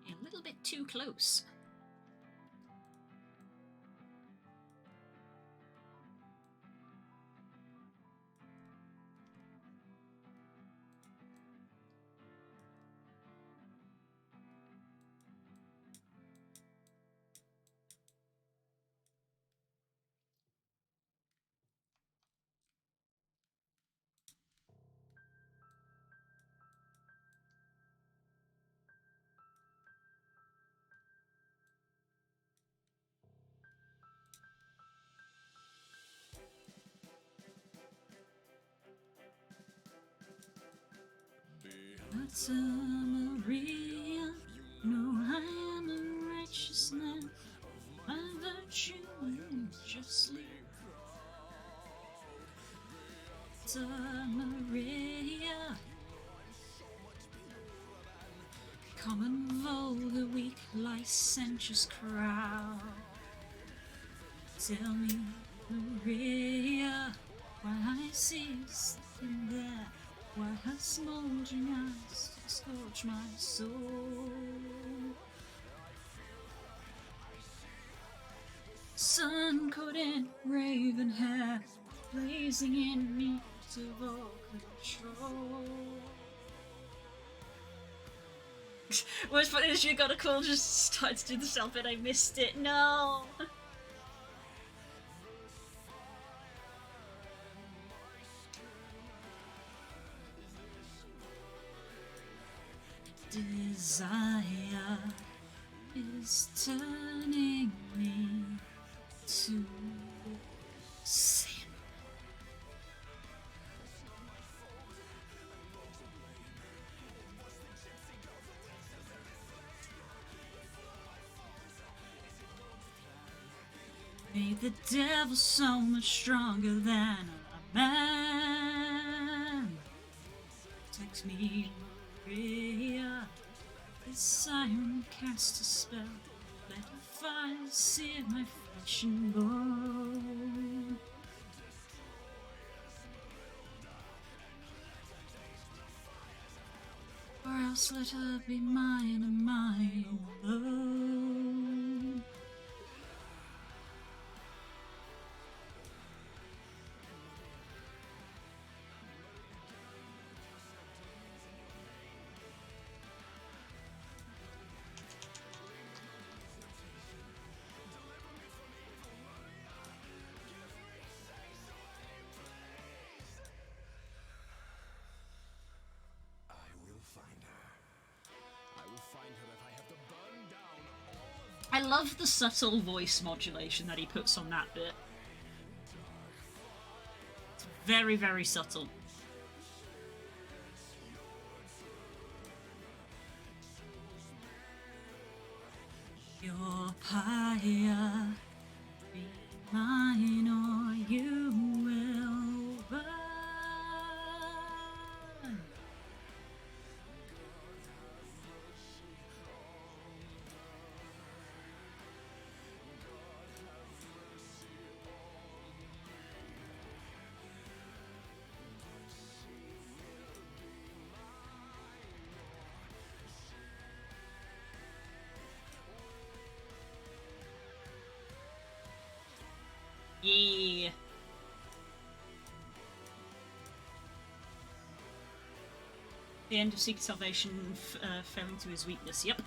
A little bit too close. Maria, no, I am a righteous man, my virtue justly. Maria, common, vulgar, weak, licentious crowd. Tell me, Maria, why I see something there. Why her smoldering eyes scorch my soul? Sun-coated raven hair, blazing in need of all control. What's funny is you got a call, just started to do the self and I missed it. No! Desire is turning me to sin. Made the devil so much stronger than a man. makes me Maria. This siren casts a spell. Let a fire sear my flesh and bone. Or else let her be mine and mine alone. I love the subtle voice modulation that he puts on that bit. It's very, very subtle. Your pyre, be mine or you will burn. Yeah. The end of Secret Salvation fell into his weakness, yep.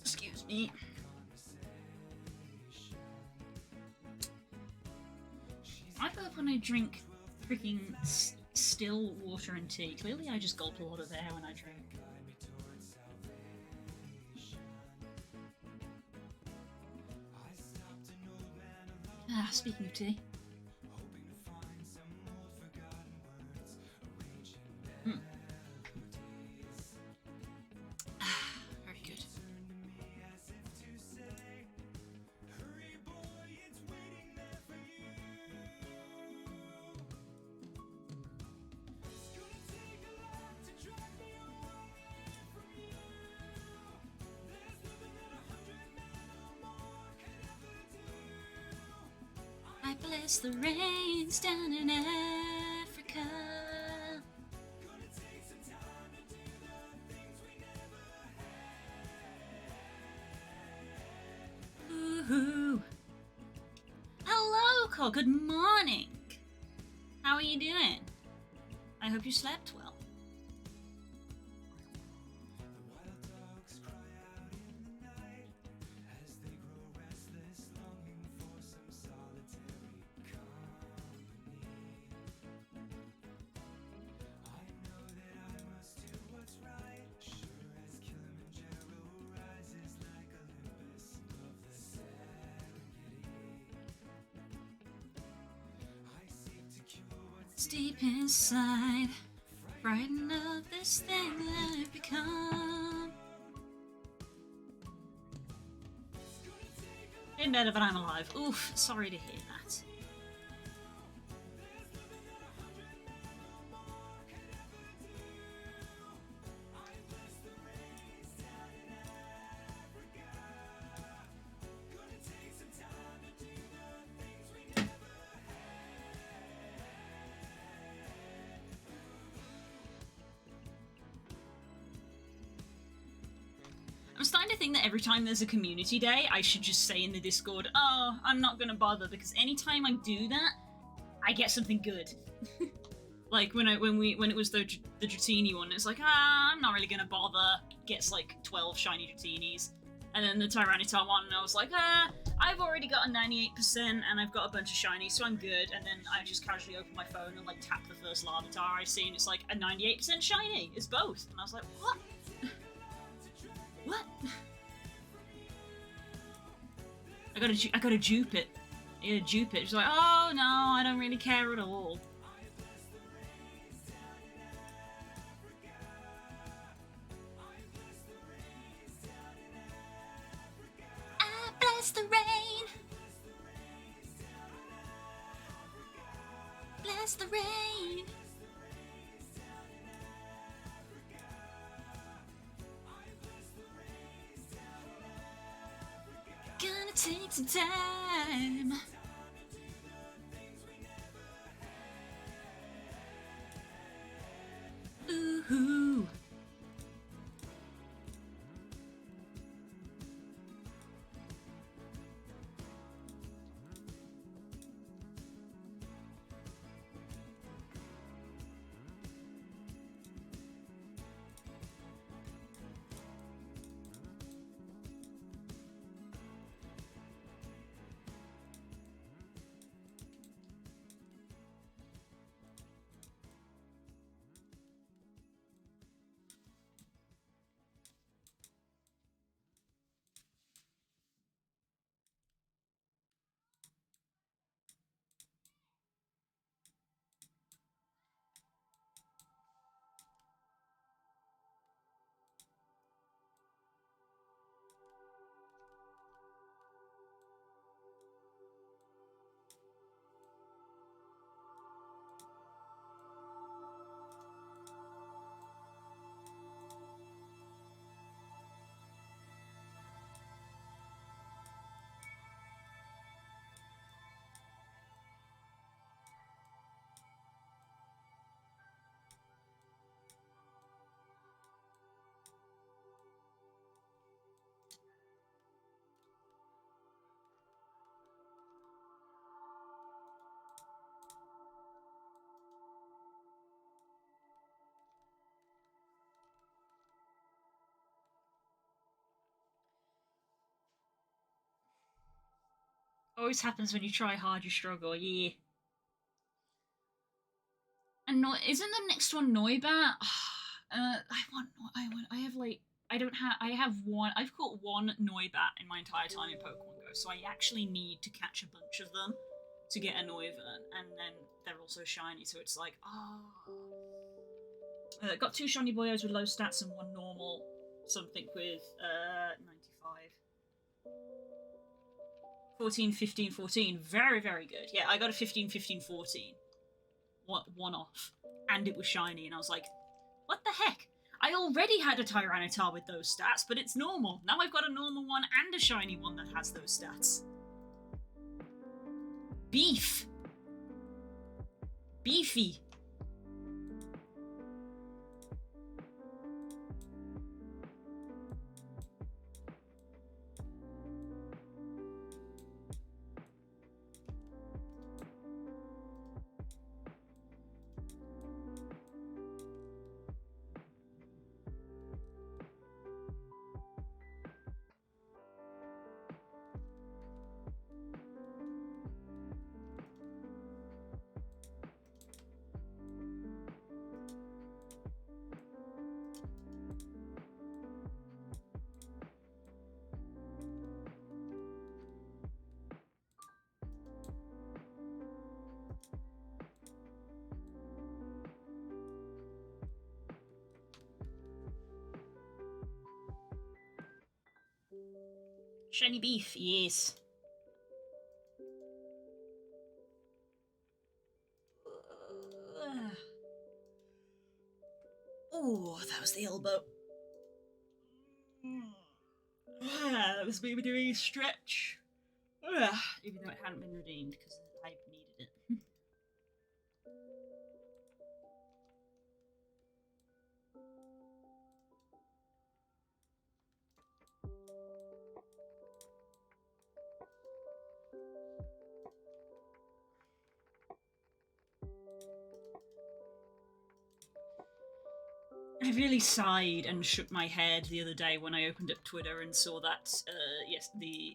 Excuse me. I feel like when I drink freaking still water and tea, clearly I just gulp a lot of air when I drink. Speaking of tea. Very good. I bless the rains down in Africa. Ooh. Hello, Cole. Good morning. How are you doing? I hope you slept well. Deep inside, frightened of this thing that I've become. In bed, but I'm alive. Oof, sorry to hear that. kind of think that every time there's a community day, I should just say in the Discord, oh, I'm not gonna bother, because anytime I do that, I get something good. Like when it was the Dratini one, it's like, I'm not really gonna bother. Gets like 12 shiny Dratinis. And then the Tyranitar one, and I was like, I've already got a 98% and I've got a bunch of shinies, so I'm good. And then I just casually open my phone and like tap the first Larvitar I see, and it's like a 98% shiny. It's both. And I was like, what? What? I gotta dupe it. Yeah, dupe it. She's like, oh no, I don't really care at all. Bless the rain. Bless the rain. Gonna take some time. Ooh. Always happens when you try hard, you struggle. Yeah. And isn't the next one Noibat? I have like, I have one, I've caught one Noibat in my entire time in Pokemon Go, so I actually need to catch a bunch of them to get a Noivern, and then they're also shiny, so it's like, got 2 shiny boyos with low stats and 1 normal, something with, 95. 14, 15, 14. Very, very good. Yeah, I got a 15, 15, 14. One off. And it was shiny, and I was like, what the heck? I already had a Tyranitar with those stats, but it's normal. Now I've got a normal one and a shiny one that has those stats. Beef. Beefy. Shiny beef, yes. Oh, that was the elbow. That was me doing a stretch. Even though it hadn't been redeemed because I needed it. I really sighed and shook my head the other day when I opened up Twitter and saw that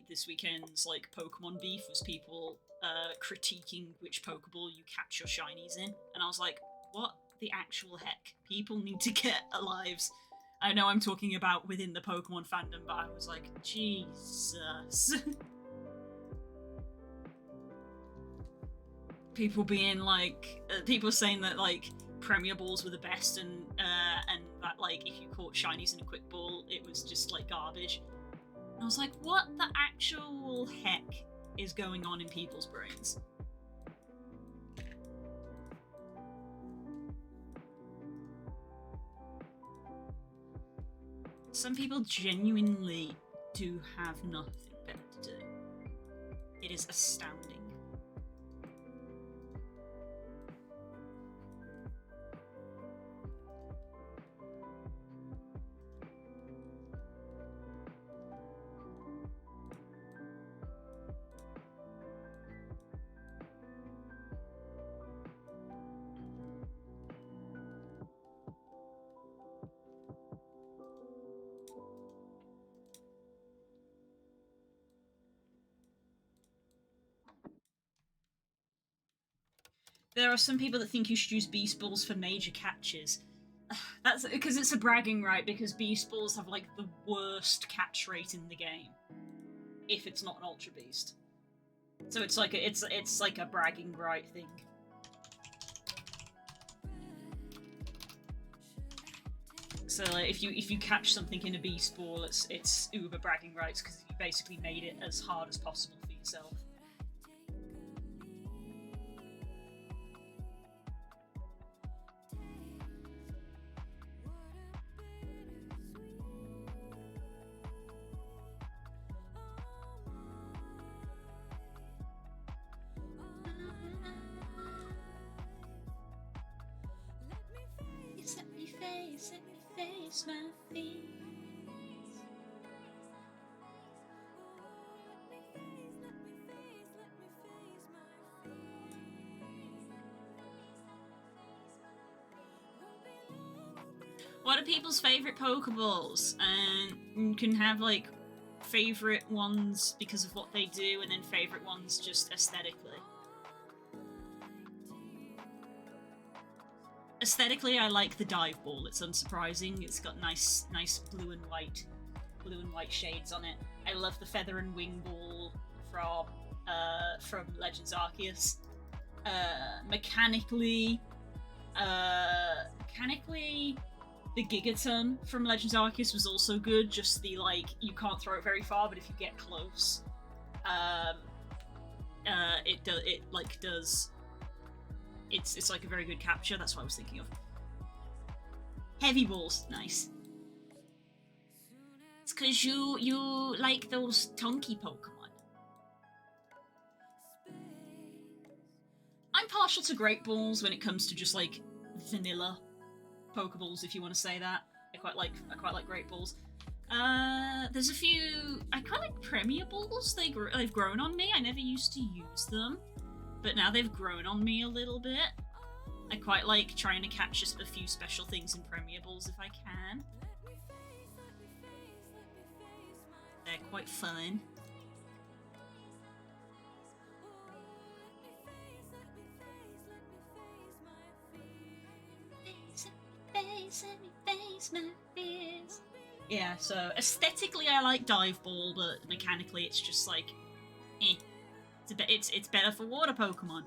this weekend's like Pokemon beef was people critiquing which Pokeball you catch your shinies in, and I was like, what the actual heck? People need to get lives. I know I'm talking about within the Pokemon fandom, but I was like, Jesus. People being like, people saying that like Premier Balls were the best, and that like if you caught shinies in a quick ball, it was just like garbage. And I was like, what the actual heck is going on in people's brains? Some people genuinely do have nothing better to do. It is astounding. There are some people that think you should use Beast Balls for major catches. That's because it's a bragging right, because Beast Balls have like the worst catch rate in the game, if it's not an Ultra Beast. So it's like a bragging right thing. So like, if you catch something in a Beast Ball, it's uber bragging rights because you basically made it as hard as possible for yourself. Let me face my fears. What are people's favourite Pokeballs? And you can have like favourite ones because of what they do, and then favourite ones just aesthetically. Aesthetically, I like the Dive Ball. It's unsurprising. It's got nice blue and white shades on it. I love the Feather and Wing Ball from Legends Arceus. Mechanically, the Gigaton from Legends Arceus was also good. Just the like, you can't throw it very far, but if you get close, it's like a very good capture. That's what I was thinking of. Heavy Balls, nice. It's because you like those Tonky Pokemon. I'm partial to Great Balls when it comes to just like vanilla Pokeballs, if you want to say that. I quite like Great Balls. There's a few. I quite like Premier Balls. They've grown on me. I never used to use them, but now they've grown on me a little bit. I quite like trying to catch just a few special things in Premier Balls if I can. They're quite fun. Yeah, so aesthetically I like Dive Ball, but mechanically it's just like, eh. It's better for water Pokemon.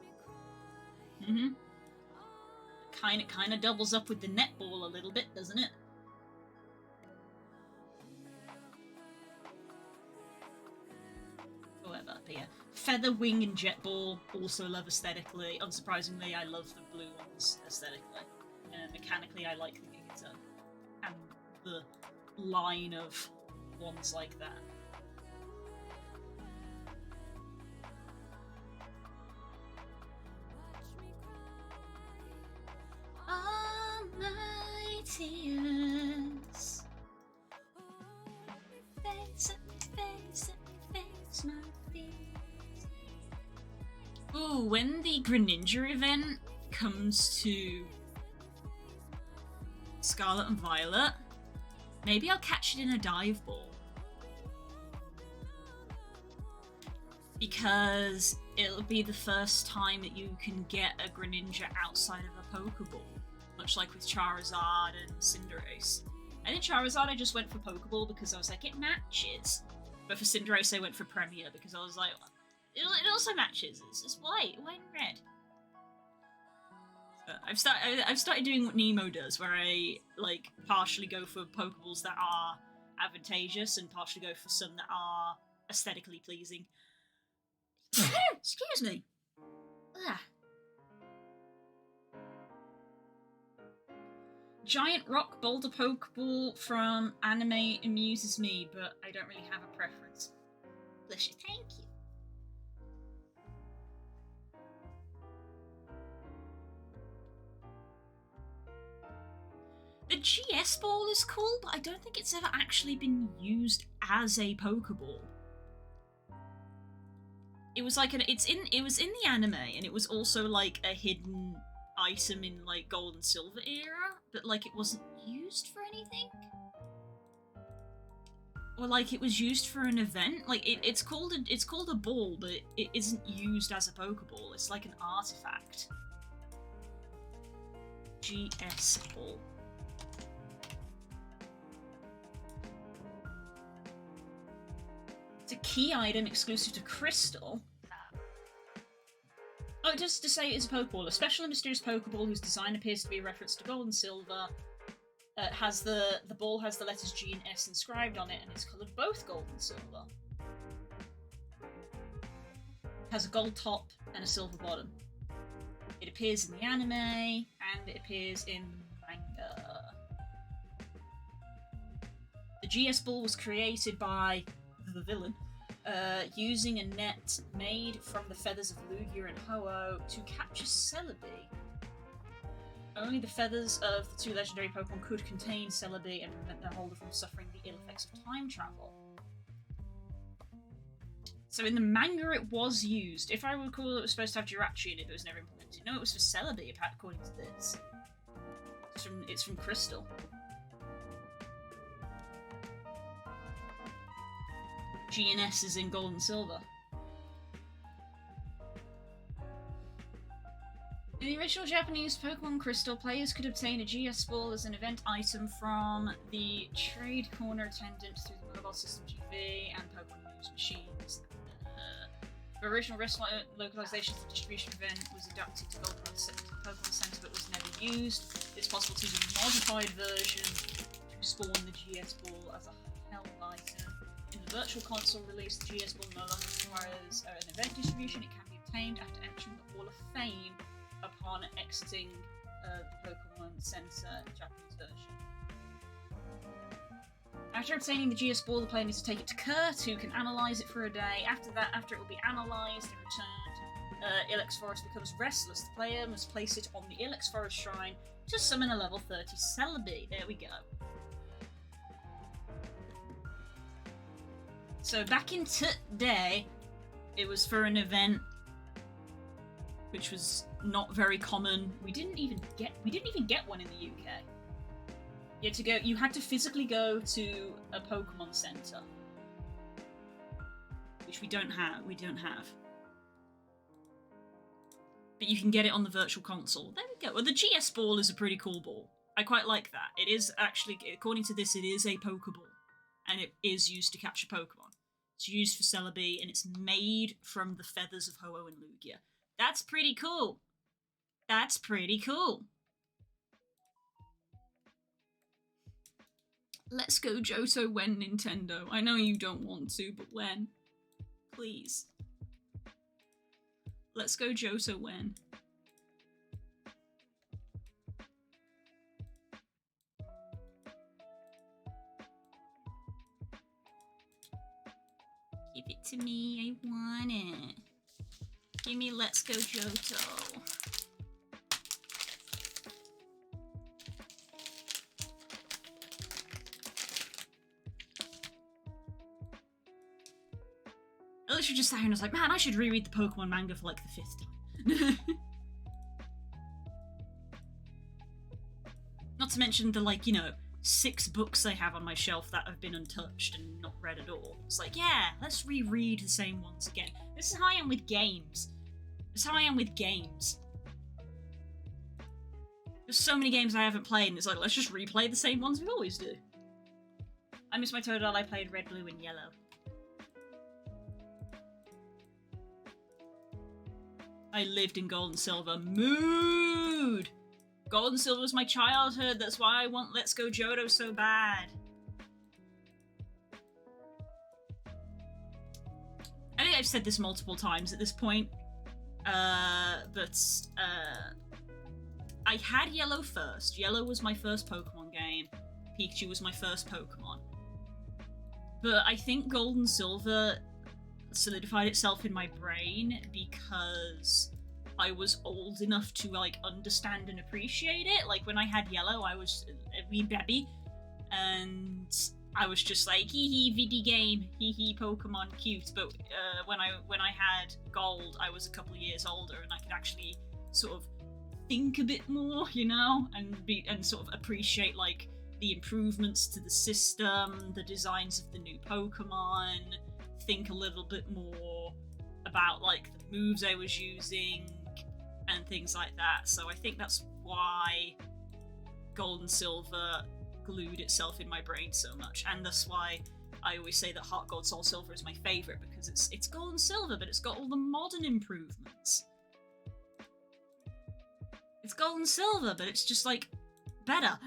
Kind of doubles up with the Netball a little bit, doesn't it? However, but yeah. Feather, Wing, and Jet Ball also love aesthetically. Unsurprisingly, I love the blue ones aesthetically. Mechanically, I like the Gigaton and the line of ones like that. All my tears. Let me face my fears. Ooh, when the Greninja event comes to Scarlet and Violet. Maybe I'll catch it in a dive ball. Because it'll be the first time that you can get a Greninja outside of a Pokeball. Much like with Charizard and Cinderace. I think Charizard I just went for Pokeball because I was like, it matches. But for Cinderace I went for Premier because I was like, it also matches. It's white and red. I've started doing what Nemo does, where I like partially go for Pokeballs that are advantageous and partially go for some that are aesthetically pleasing. Excuse me. Ugh. Giant rock boulder Pokeball from anime amuses me, but I don't really have a preference. Bless you, thank you. The GS ball is cool, but I don't think it's ever actually been used as a Pokeball. It was like it was in the anime, and it was also like a hidden item in like Gold and Silver era, but like it wasn't used for anything. Or like it was used for an event. Like it's called a ball, but it isn't used as a Pokeball. It's like an artifact. GS ball. It's a key item exclusive to Crystal. Oh, just to say it's a Pokeball. A special and mysterious Pokeball whose design appears to be a reference to Gold and Silver. The ball has the letters G and S inscribed on it, and it's coloured both gold and silver. It has a gold top and a silver bottom. It appears in the anime, and it appears in manga. The GS ball was created by the villain, using a net made from the feathers of Lugia and Ho-Oh to capture Celebi. Only the feathers of the two legendary Pokemon could contain Celebi and prevent their holder from suffering the ill effects of time travel. So in the manga it was used. If I recall, it was supposed to have Jirachi in it, but it was never implemented. No, it was for Celebi, according to this. It's from Crystal. G and S is in Gold and Silver. In the original Japanese Pokemon Crystal, players could obtain a GS ball as an event item from the trade corner attendant through the mobile system GV and Pokemon News machines. The original restaurant localization for distribution event was adapted to Pokemon Center but was never used. It's possible to use a modified version to spawn the GS ball as a held item. In the Virtual Console release, the GS ball no longer requires an event distribution. It can be obtained after entering the Hall of Fame upon exiting the Pokemon Center Japanese version. After obtaining the GS ball, the player needs to take it to Kurt, who can analyze it for a day. After it will be analyzed and returned. Ilex Forest becomes restless. The player must place it on the Ilex Forest Shrine to summon a level 30 Celebi. There we go. So back in today, it was for an event which was not very common. We didn't even get one in the UK. You had to physically go to a Pokemon Center, which we don't have. But you can get it on the Virtual Console. There we go. Well, the GS ball is a pretty cool ball. I quite like that. It is actually, according to this, it is a Pokeball, and it is used to capture Pokemon. It's used for Celebi, and it's made from the feathers of Ho-Oh and Lugia. That's pretty cool. That's pretty cool. Let's go Johto when, Nintendo. I know you don't want to, but when? Please. Let's go Johto when. Give it to me, I want it. Give me Let's Go Johto. I literally just sat here and was like, man, I should reread the Pokemon manga for like the 5th time. Not to mention the, like, 6 books I have on my shelf that have been untouched and not read at all. It's like, yeah, let's reread the same ones again. This is how I am with games. This is how I am with games. There's so many games I haven't played, and it's like, let's just replay the same ones we always do. I miss my Totodile. I played red, blue, and yellow. I lived in gold and silver. Mood! Gold and silver was my childhood. That's why I want Let's Go Johto so bad. I think I've said this multiple times at this point. But I had Yellow first. Yellow was my first Pokemon game. Pikachu was my first Pokemon. But I think Gold and Silver solidified itself in my brain because I was old enough to, like, understand and appreciate it. Like, when I had Yellow, I was a wee baby, and I was just like, hee hee, video game, hee hee, Pokemon, cute. But when I had Gold, I was a couple of years older, and I could actually sort of think a bit more, and sort of appreciate, like, the improvements to the system, the designs of the new Pokemon, think a little bit more about, like, the moves I was using and things like that. So I think that's why Gold and Silver glued itself in my brain so much, and that's why I always say that Heart Gold Soul Silver is my favourite, because it's Gold and Silver, but it's got all the modern improvements. It's Gold and Silver, but it's just, like, better.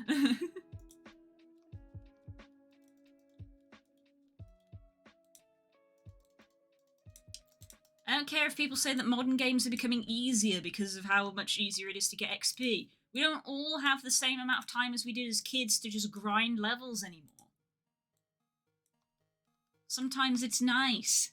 I don't care if people say that modern games are becoming easier because of how much easier it is to get XP. We don't all have the same amount of time as we did as kids to just grind levels anymore. Sometimes it's nice.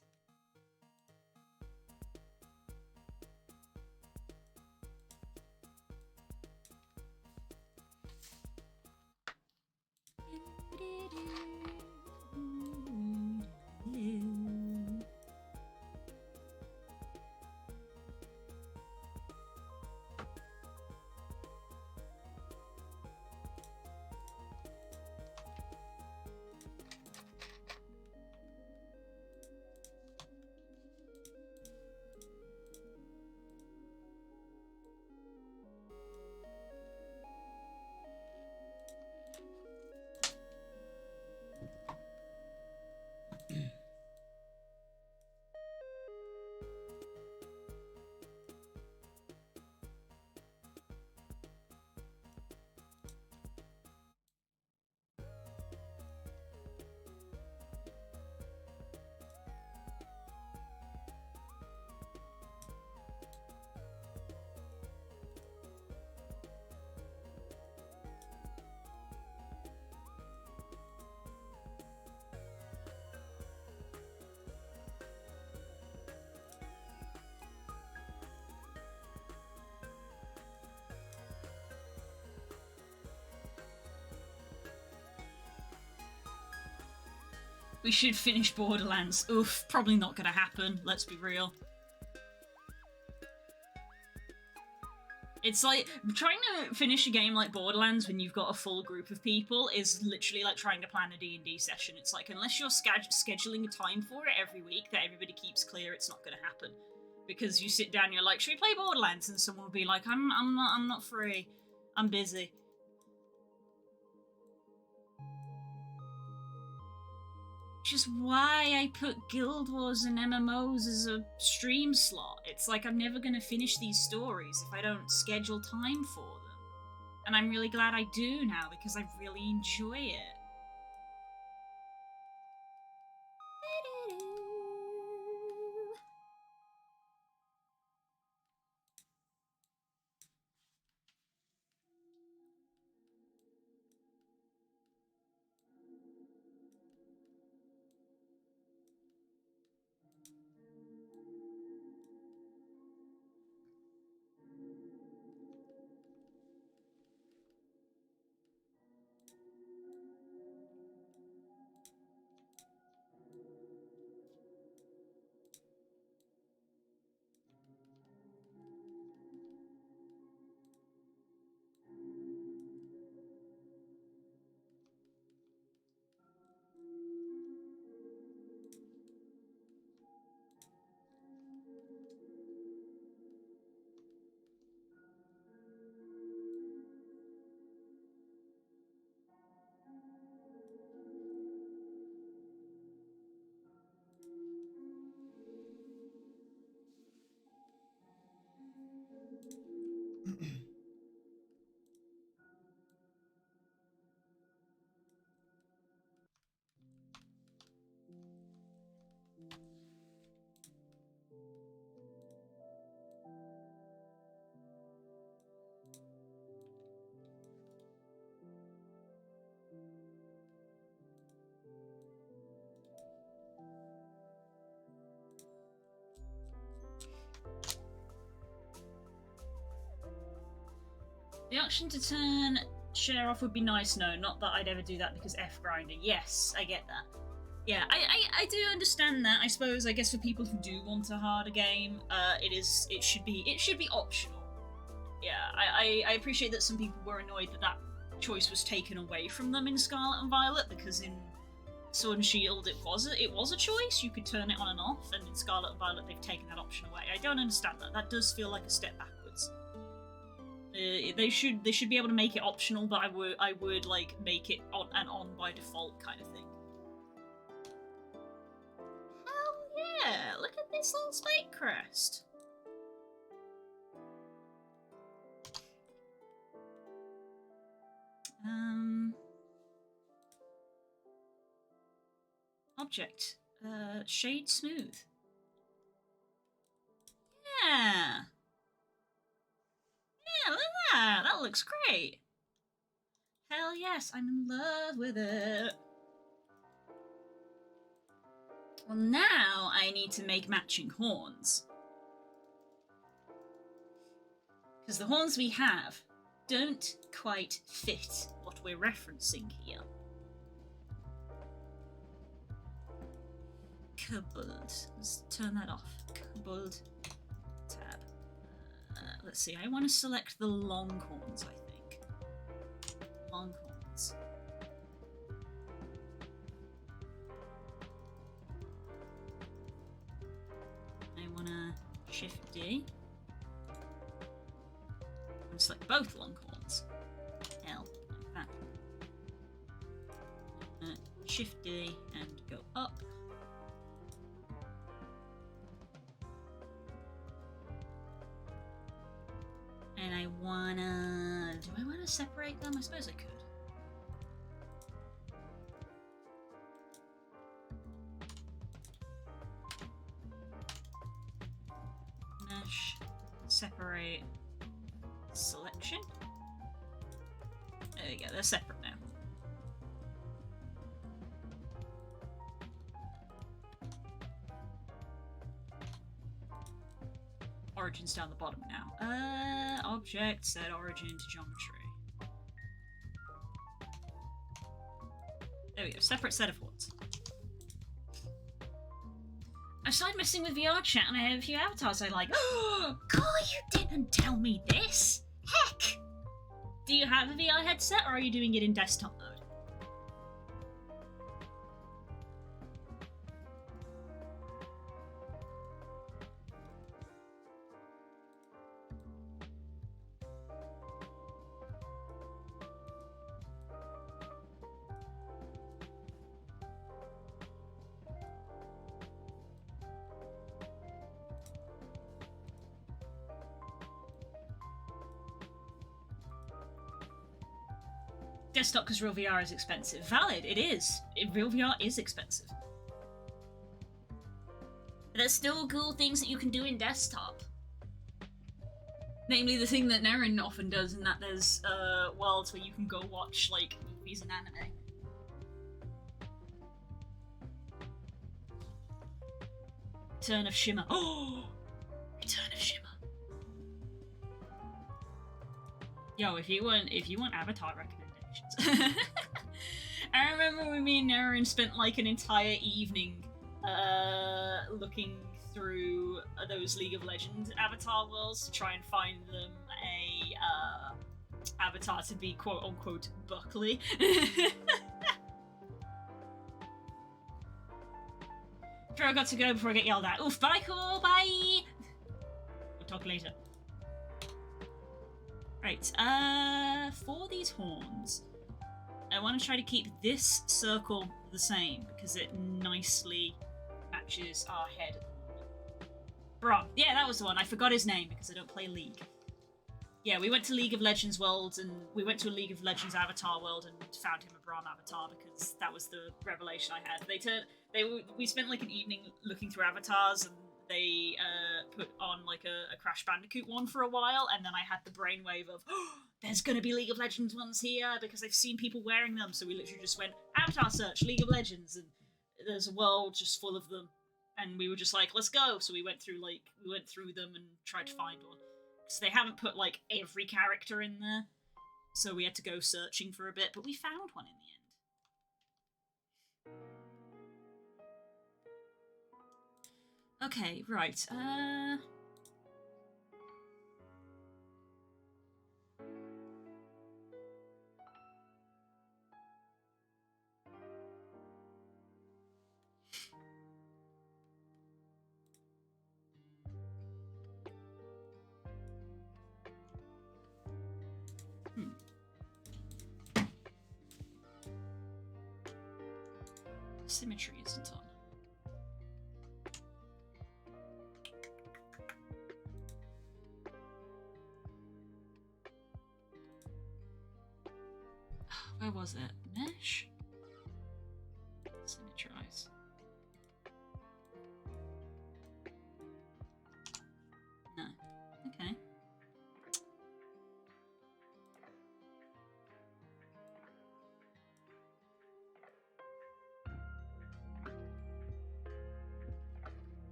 We should finish Borderlands. Oof, probably not gonna happen, let's be real. It's like, trying to finish a game like Borderlands when you've got a full group of people is literally like trying to plan a D&D session. It's like, unless you're scheduling a time for it every week that everybody keeps clear, it's not gonna happen. Because you sit down, you're like, should we play Borderlands? And someone will be like, I'm not free. I'm busy. Which is why I put Guild Wars and MMOs as a stream slot. It's like, I'm never gonna finish these stories if I don't schedule time for them. And I'm really glad I do now, because I really enjoy it. The option to turn share off would be nice. No, not that I'd ever do that because F grinding. Yes, I get that. Yeah, I do understand that. I suppose, I guess for people who do want a harder game, it should be optional. Yeah, I appreciate that some people were annoyed that that choice was taken away from them in Scarlet and Violet, because in Sword and Shield it was a choice. You could turn it on and off, and in Scarlet and Violet they've taken that option away. I don't understand that. That does feel like a step backwards. They should be able to make it optional, but I would like make it on and on by default kind of thing. Hell yeah! Look at this little spike crest. Object. Shade smooth. Yeah. Yeah, look at that. That looks great. Hell yes, I'm in love with it. Well, now I need to make matching horns. Because the horns we have don't quite fit what we're referencing here. Kobold. Let's turn that off. Kobold tab. Let's see, I want to select the longhorns, I think. Longhorns. I want to shift D. And select both longhorns. L, like that. Shift D and go up. And I wanna... do I wanna separate them? I suppose I could. Mesh, separate, selection. There we go, they're separate now. Origin's down the bottom now. Object, set origin to geometry. There we go, separate set of horns. I started messing with VR chat and I have a few avatars I like. Oh, God, you didn't tell me this! Heck! Do you have a VR headset or are you doing it in desktop mode? Desktop because real VR is expensive. Valid, it is. Real VR is expensive. But there's still cool things that you can do in desktop. Namely the thing that Naren often does, in that there's worlds where you can go watch like movies and anime. Return of Shimmer. Oh! Return of Shimmer. Yo, if you want Avatar recommendations. I remember when me and Naren spent like an entire evening looking through those League of Legends Avatar worlds to try and find them a avatar to be quote unquote Buckley. Sure, I got to go before I get yelled at. Oof, bye, cool, bye! We'll talk later. Right, for these horns, I want to try to keep this circle the same because it nicely matches our head. Bron. Yeah, that was the one. I forgot his name because I don't play League. Yeah, we went to League of Legends World, and we went to a League of Legends Avatar World and found him a Bron avatar because that was the revelation I had. We spent like an evening looking through avatars, and they put on like a Crash Bandicoot one for a while, and then I had the brainwave of, oh, there's gonna be League of Legends ones here because I've seen people wearing them. So we literally just went avatar search League of Legends, and there's a world just full of them, and we were just like, let's go. So we went through them and tried to find one. So they haven't put like every character in there, so we had to go searching for a bit, but we found one in the end. Okay, right. Symmetry isn't on. Where was it? Mesh? Symmetrize. No. Okay.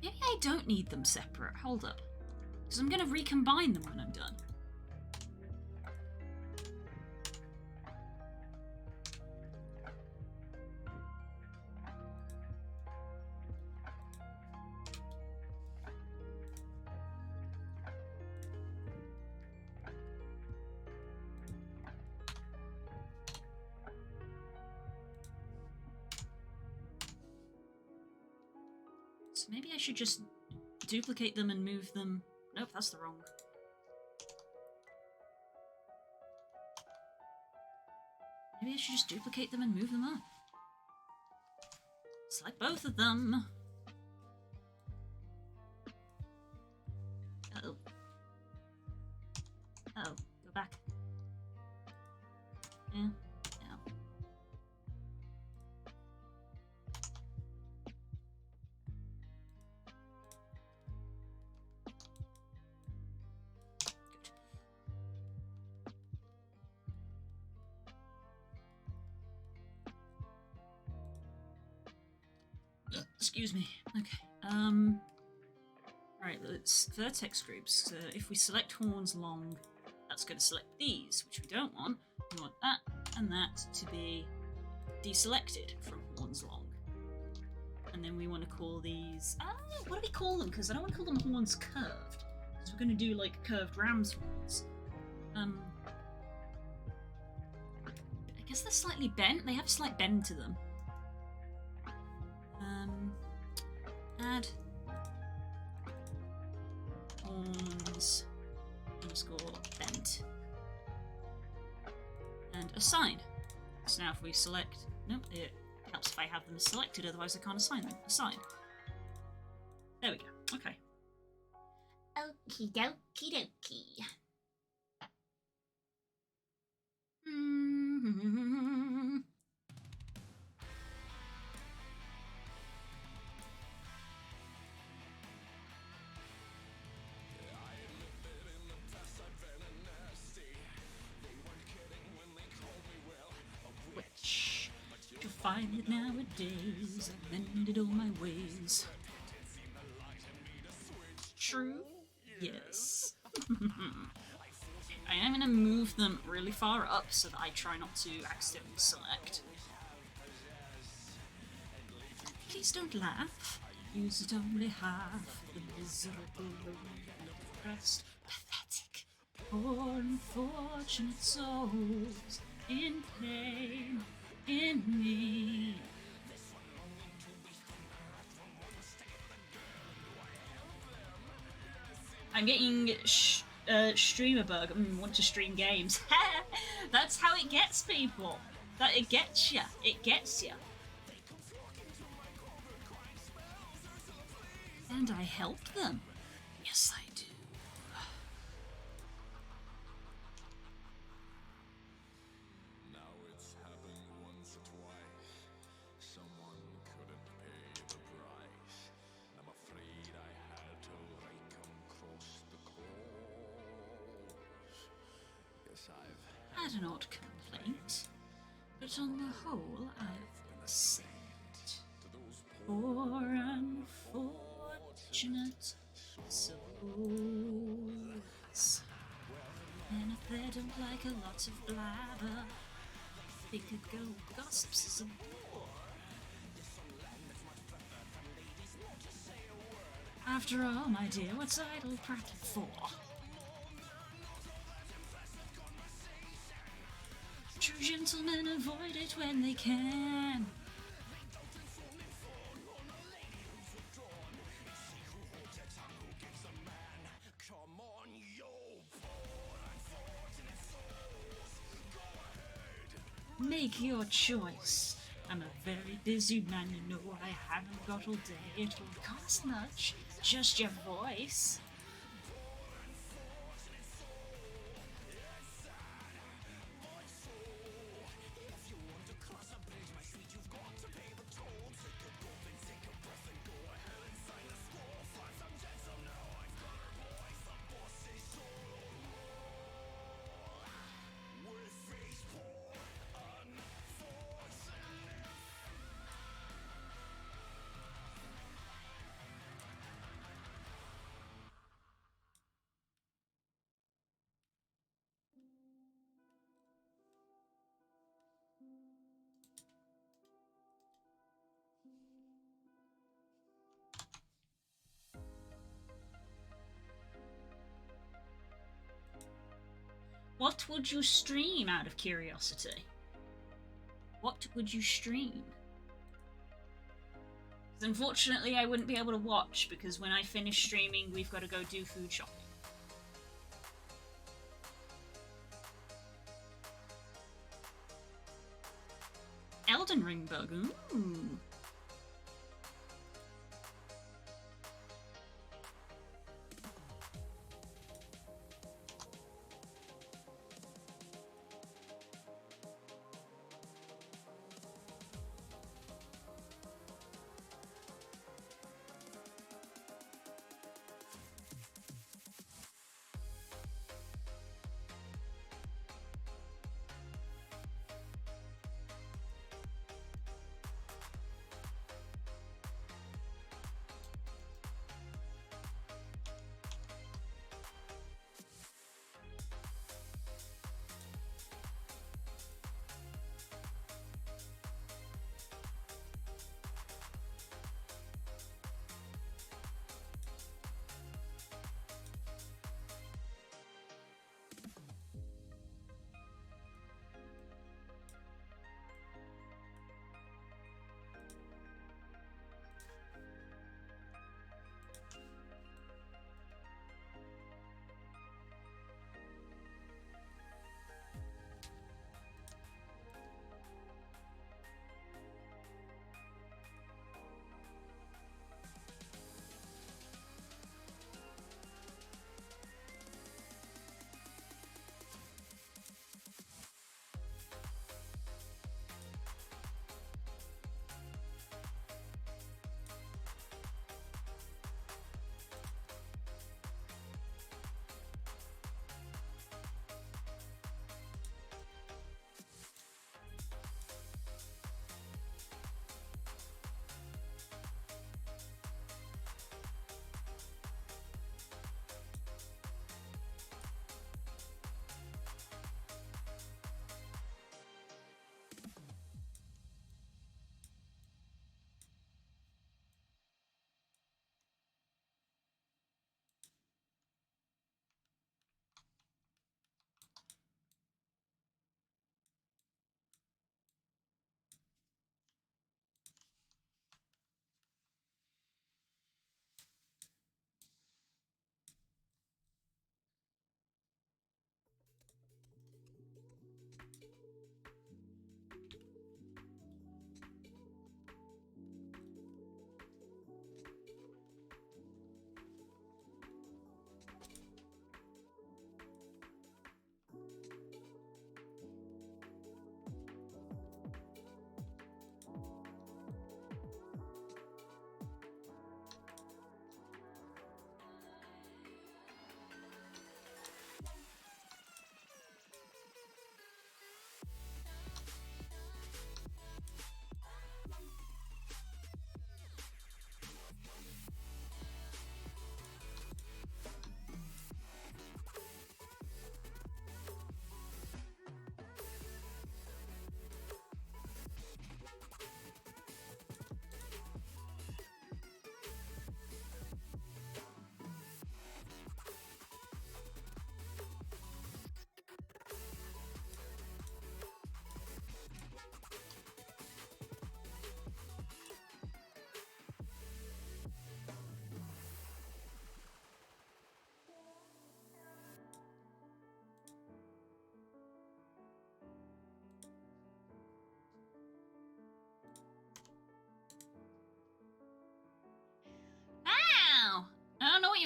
Maybe I don't need them separate. Hold up. Because I'm going to recombine them when I'm done. So maybe I should just duplicate them and move them. Nope, that's the wrong. Maybe I should just duplicate them and move them up. Select both of them. Uh-oh. Uh-oh. Go back. Yeah. No. Excuse me. Okay. Right, let's vertex groups. So if we select horns long, that's going to select these, which we don't want. We want that and that to be deselected from horns long. And then we want to call these... what do we call them? Because I don't want to call them horns curved. So we're going to do like curved ram's horns. I guess they're slightly bent. They have a slight bend to them. Add horns underscore bent and assign. So now if we select, nope, it helps if I have them selected, otherwise I can't assign them. Assign. There we go. Okay. Okie dokie dokie. Which to find that nowadays I've mended all my ways. True? Yes. I am going to move them really far up so that I try not to accidentally select. Please don't laugh. Use it only half the miserable lonely Crest. Pathetic, poor unfortunate souls in pain, in me. I'm getting streamer bug. Want to stream games. That's how it gets people. That it gets ya. It gets ya. And I help them. Yes, I do. Now it's happened once or twice. Someone couldn't pay the price. I'm afraid I had to rake 'em across the course. Yes, I've Had an odd complaint, but on the whole, I've saved poor unfortunate souls. And if they don't like a lot of blabber, they could go gossips as a bore. After all, my dear, what's idle prattle for? True gentlemen avoid it when they can. Make your choice. I'm a very busy man, you know. I haven't got all day. It won't cost much, just your voice. What would you stream out of curiosity? What would you stream? Because unfortunately I wouldn't be able to watch because when I finish streaming we've got to go do food shopping. Elden Ring bug, ooh.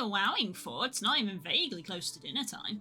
you're wowing for? It's not even vaguely close to dinner time.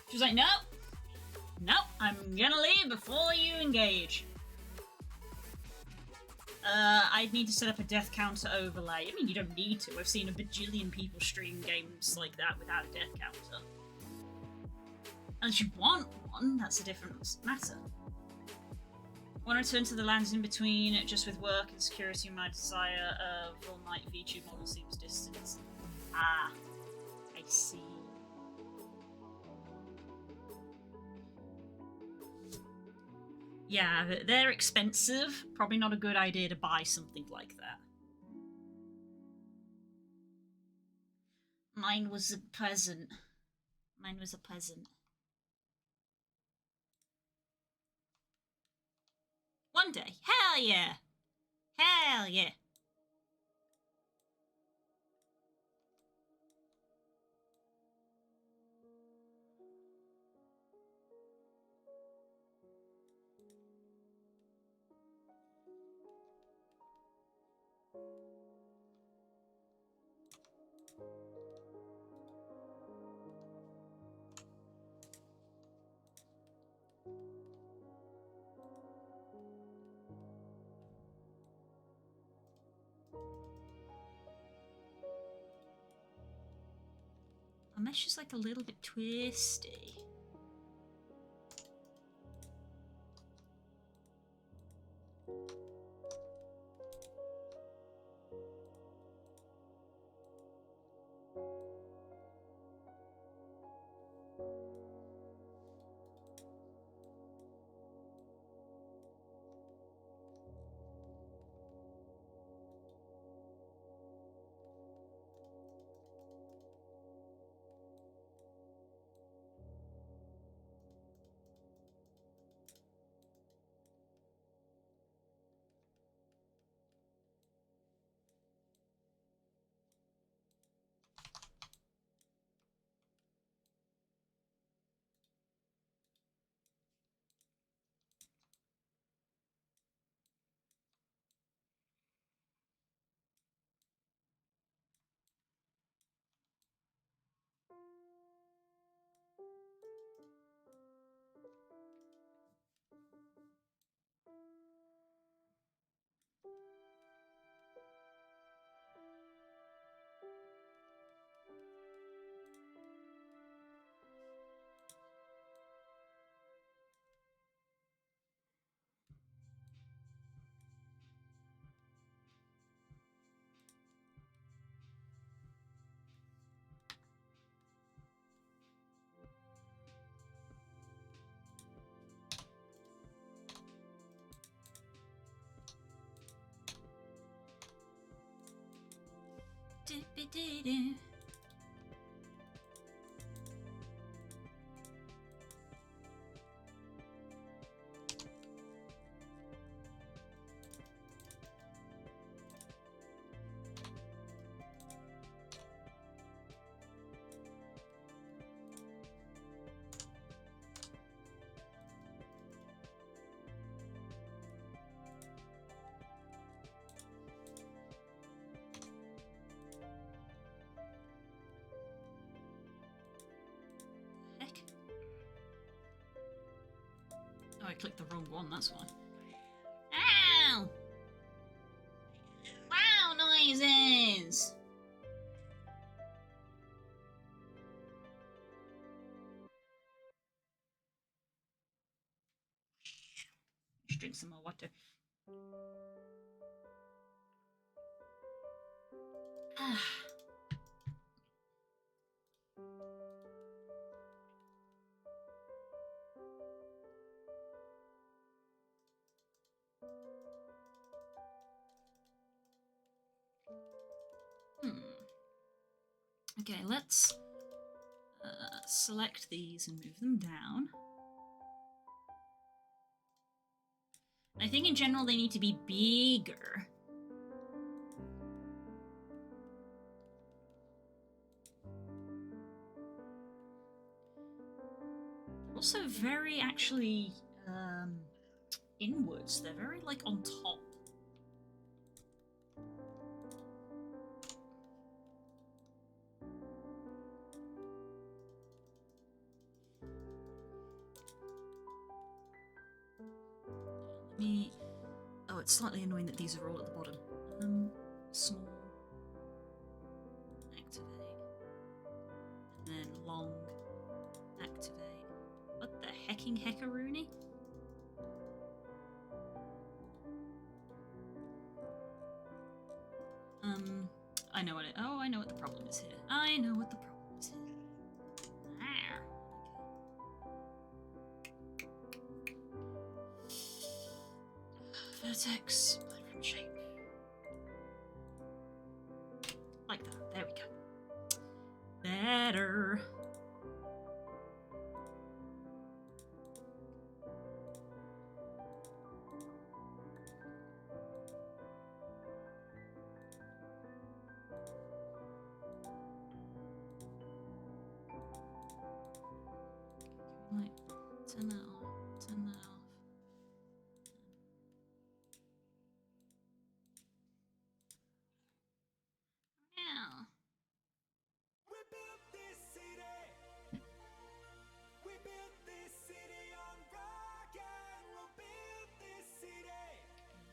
She was like, no, I'm gonna leave before you engage. I'd need to set up a death counter overlay. I mean, you don't need to. I've seen a bajillion people stream games like that without a death counter. Unless you want one, that's a different matter. Want to return to the lands in between, just with work and security, my desire of all-night VTube model seems distant. Ah, I see. Yeah, they're expensive. Probably not a good idea to buy something like that. Mine was a present. Mine was a present. One day. Hell yeah! Hell yeah! My mesh is like a little bit twisty. Do-be-do-do. Oh, I clicked the wrong one, that's why. Ow! Wow, noises! Just drink some more water. Ah. Okay, let's select these and move them down. I think in general they need to be bigger. Also very actually inwards. They're very like on top. Let me... Oh, it's slightly annoying that these are all at the bottom. Small. Activate. And then long. Activate. What the hecking heckaroony? I know what it... Oh, I know what the problem is here. I know what the problem is here. Ah. Vertex, from shape. Like that. There we go. Better. Like, turn that off. Turn that off. Now. We built this city. We built this city on rock and we'll build this city.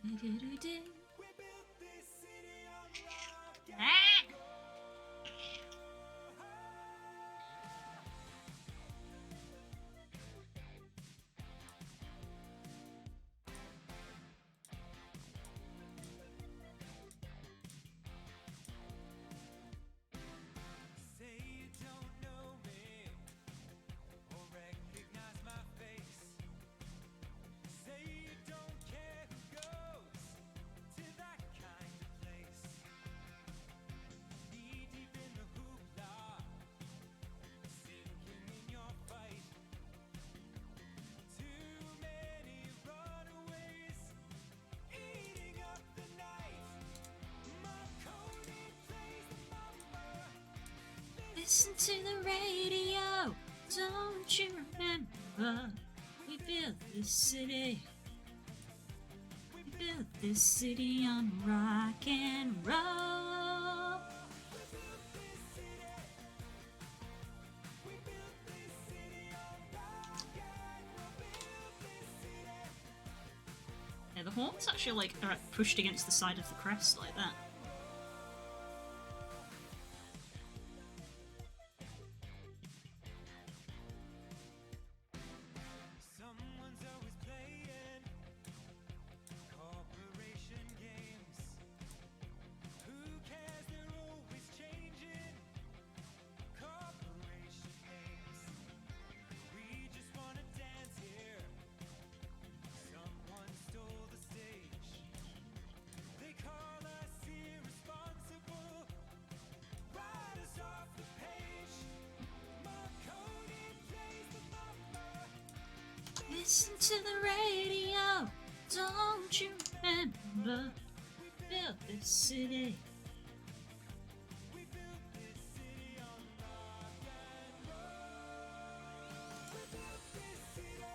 We built this city on rock and Ah! Say you don't know me or recognize my face. Say you don't care who goes to that kind of place. Knee deep in the hoopla, sinking in your fight. Too many runaways eating up the night. Marconi plays the mamba. Listen to the radio. Don't you remember? We built this city. We built this city on rock and roll. Yeah, the horns actually like are pushed against the side of the crest like that. Someone's always playing corporation games. Who cares? They're always changing corporation names. We just wanna dance here. Someone stole the stage. They call us irresponsible. Write us off the page. Marconi plays the mamba. Listen to the radio. Don't you remember? We built this city. We built this city on rock and roll. We built this city.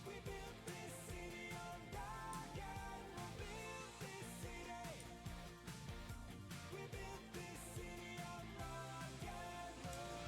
We built this city on rock and roll. Built this city. We built this city on rock and roll.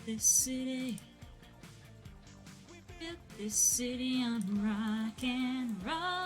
this city. Built this city on rock and roll.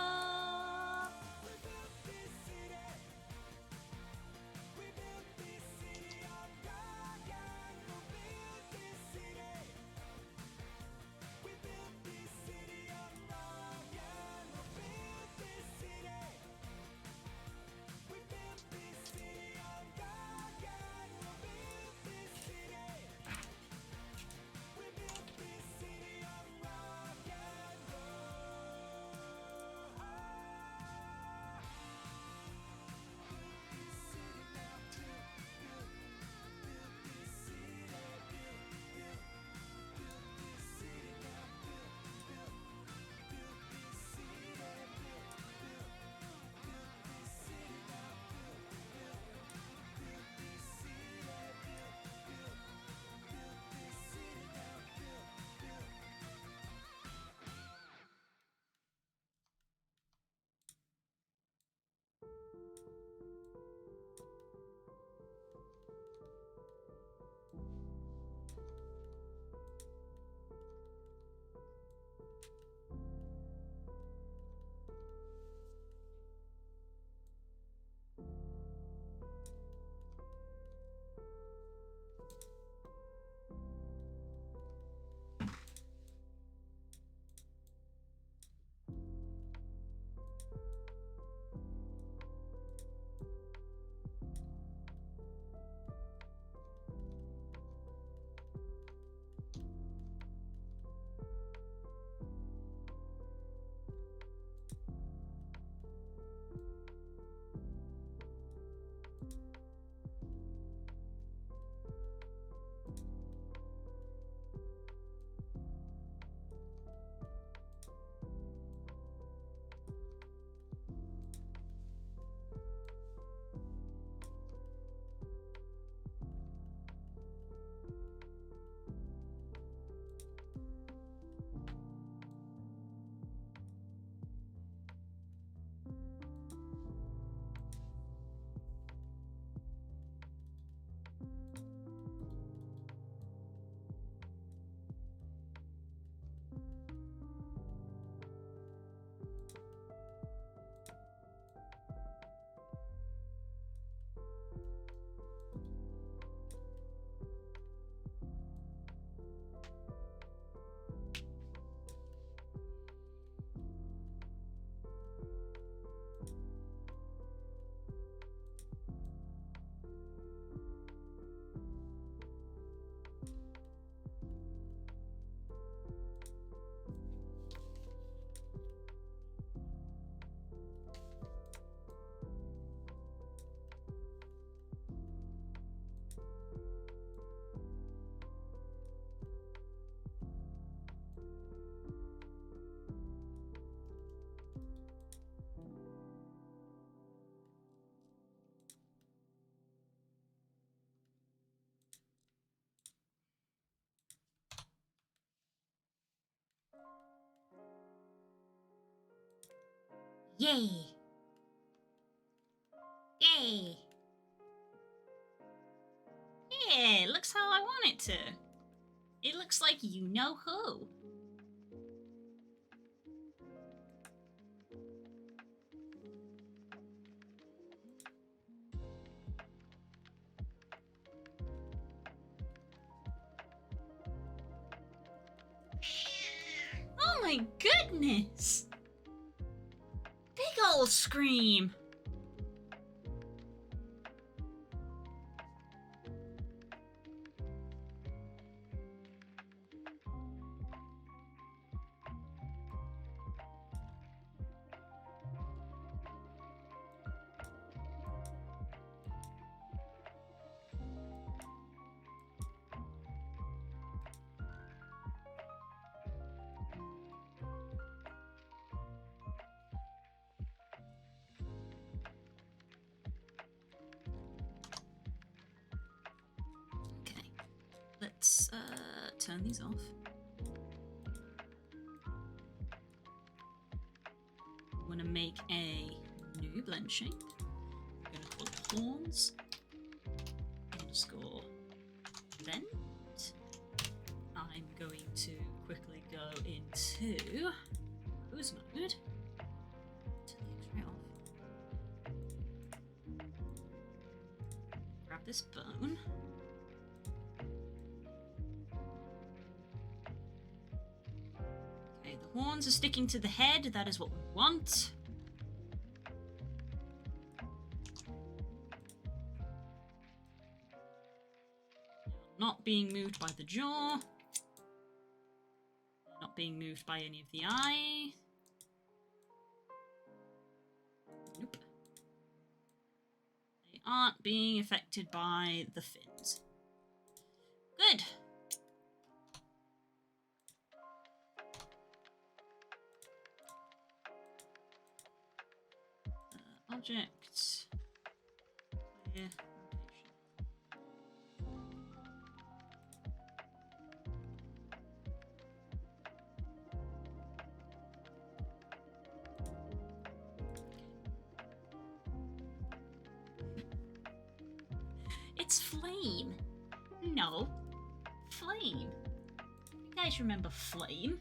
Yay! Yay! Yeah, it looks how I want it to. It looks like you know who. Oh my goodness! Big ol' scream! Okay, let's turn these off. I'm gonna make a new blend shape. I'm gonna call it horns underscore blend. to pose mode. Turn the X-ray off. Grab this bone. Okay, the horns are sticking to the head. That is what we want. Not being moved by the jaw. Not being moved by any of the eye. Nope. They aren't being affected by the fins. Good. Objects. Clear. It's Flame. No. Flame. You guys remember Flame?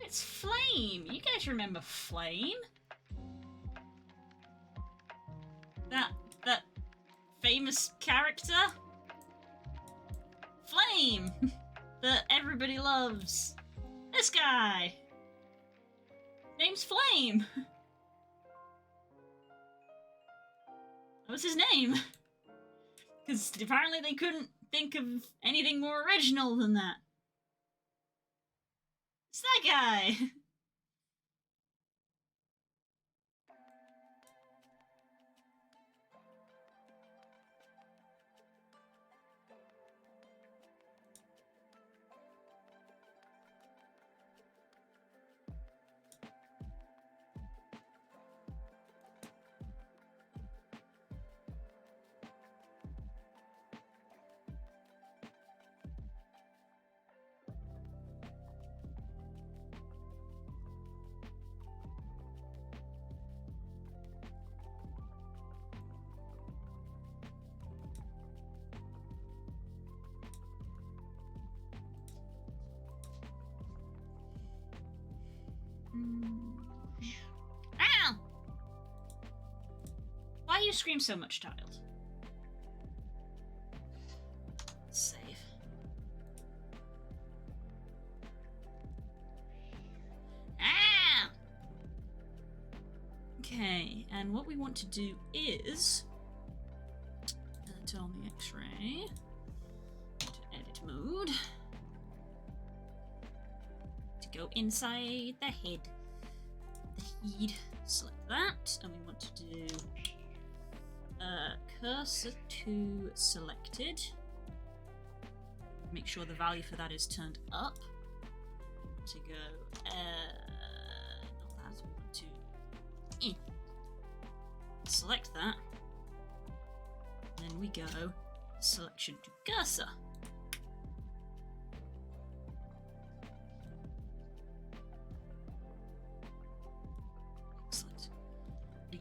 It's Flame. You guys remember Flame? That famous character? Flame! That everybody loves. This guy! Name's Flame! That was his name. Because apparently they couldn't think of anything more original than that. It's that guy! Ow! Why do you scream so much, child? Save. Ah! Okay, and what we want to do is turn on the X-ray to edit mode. Go inside the head. The head. Select that, and we want to do cursor to selected. Make sure the value for that is turned up. To go, not that, we want to select that. And then we go selection to cursor.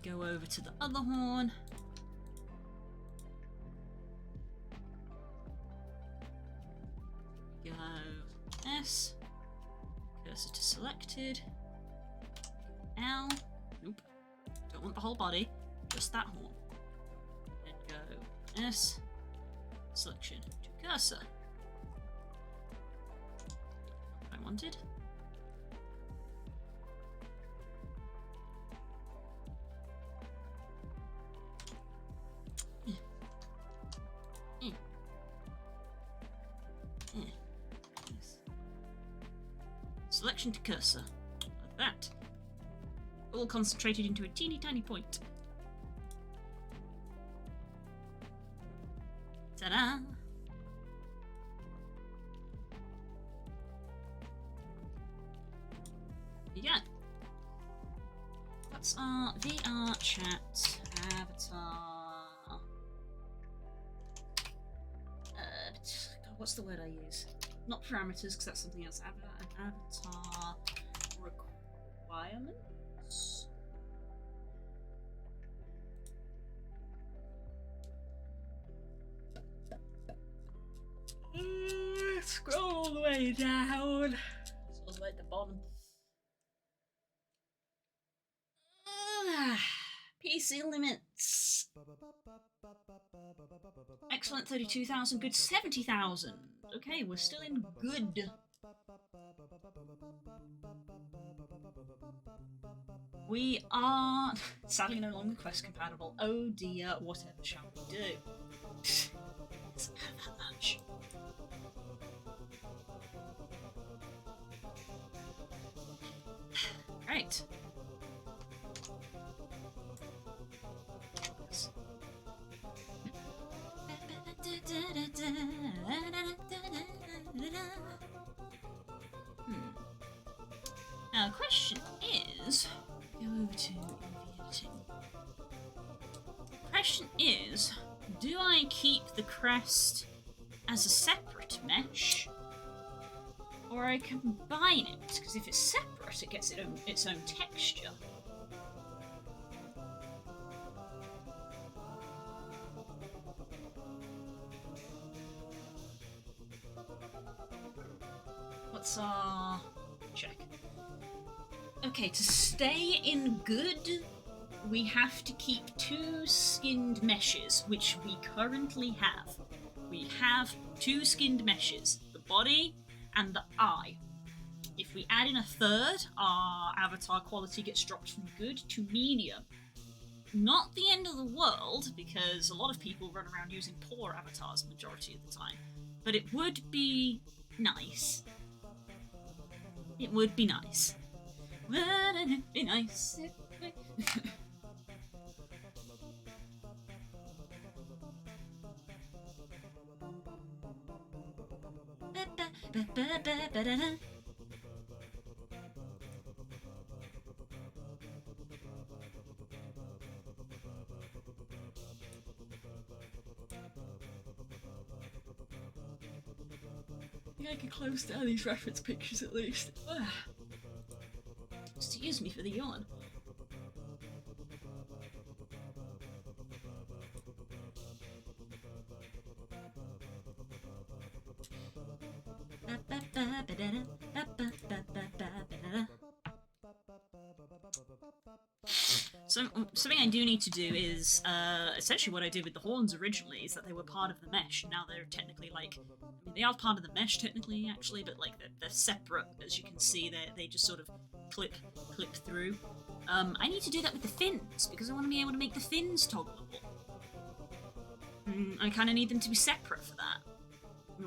Go over to the other horn. Go S. Cursor to selected. L. Nope. Don't want the whole body. Just that horn. Then go S. Selection to cursor. Not what I wanted. Selection to cursor. Like that. All concentrated into a teeny tiny point. Ta-da! Yeah. What's our VR chat avatar? what's the word I use? Not parameters, because that's something else. Avatar requirements? Scroll all the way down. It's all the way at the bottom. PC limits. Excellent 32,000, good 70,000. Okay, we're still in good. We are sadly no longer quest compatible. Oh dear, whatever shall we do? It's that much. Right. Now, the question is, go over to editing. Question is, do I keep the crest as a separate mesh, or I combine it? Because if it's separate, it gets its own texture. What's our check? Okay, to stay in good, we have to keep 2 skinned meshes, which we currently have. We have 2 skinned meshes, the body and the eye. If we add in a third, our avatar quality gets dropped from good to medium. Not the end of the world, because a lot of people run around using poor avatars majority of the time, but it would be nice. It would be nice. Wouldn't it be nice if we... I think I can close down these reference pictures at least. Excuse me for the yawn. So, something I do need to do is, essentially what I did with the horns originally is that they were part of the mesh, and now they're technically like, I mean, they are part of the mesh technically, actually, but like, they're separate, as you can see, they just sort of clip through. I need to do that with the fins, because I want to be able to make the fins toggleable. I kind of need them to be separate for that.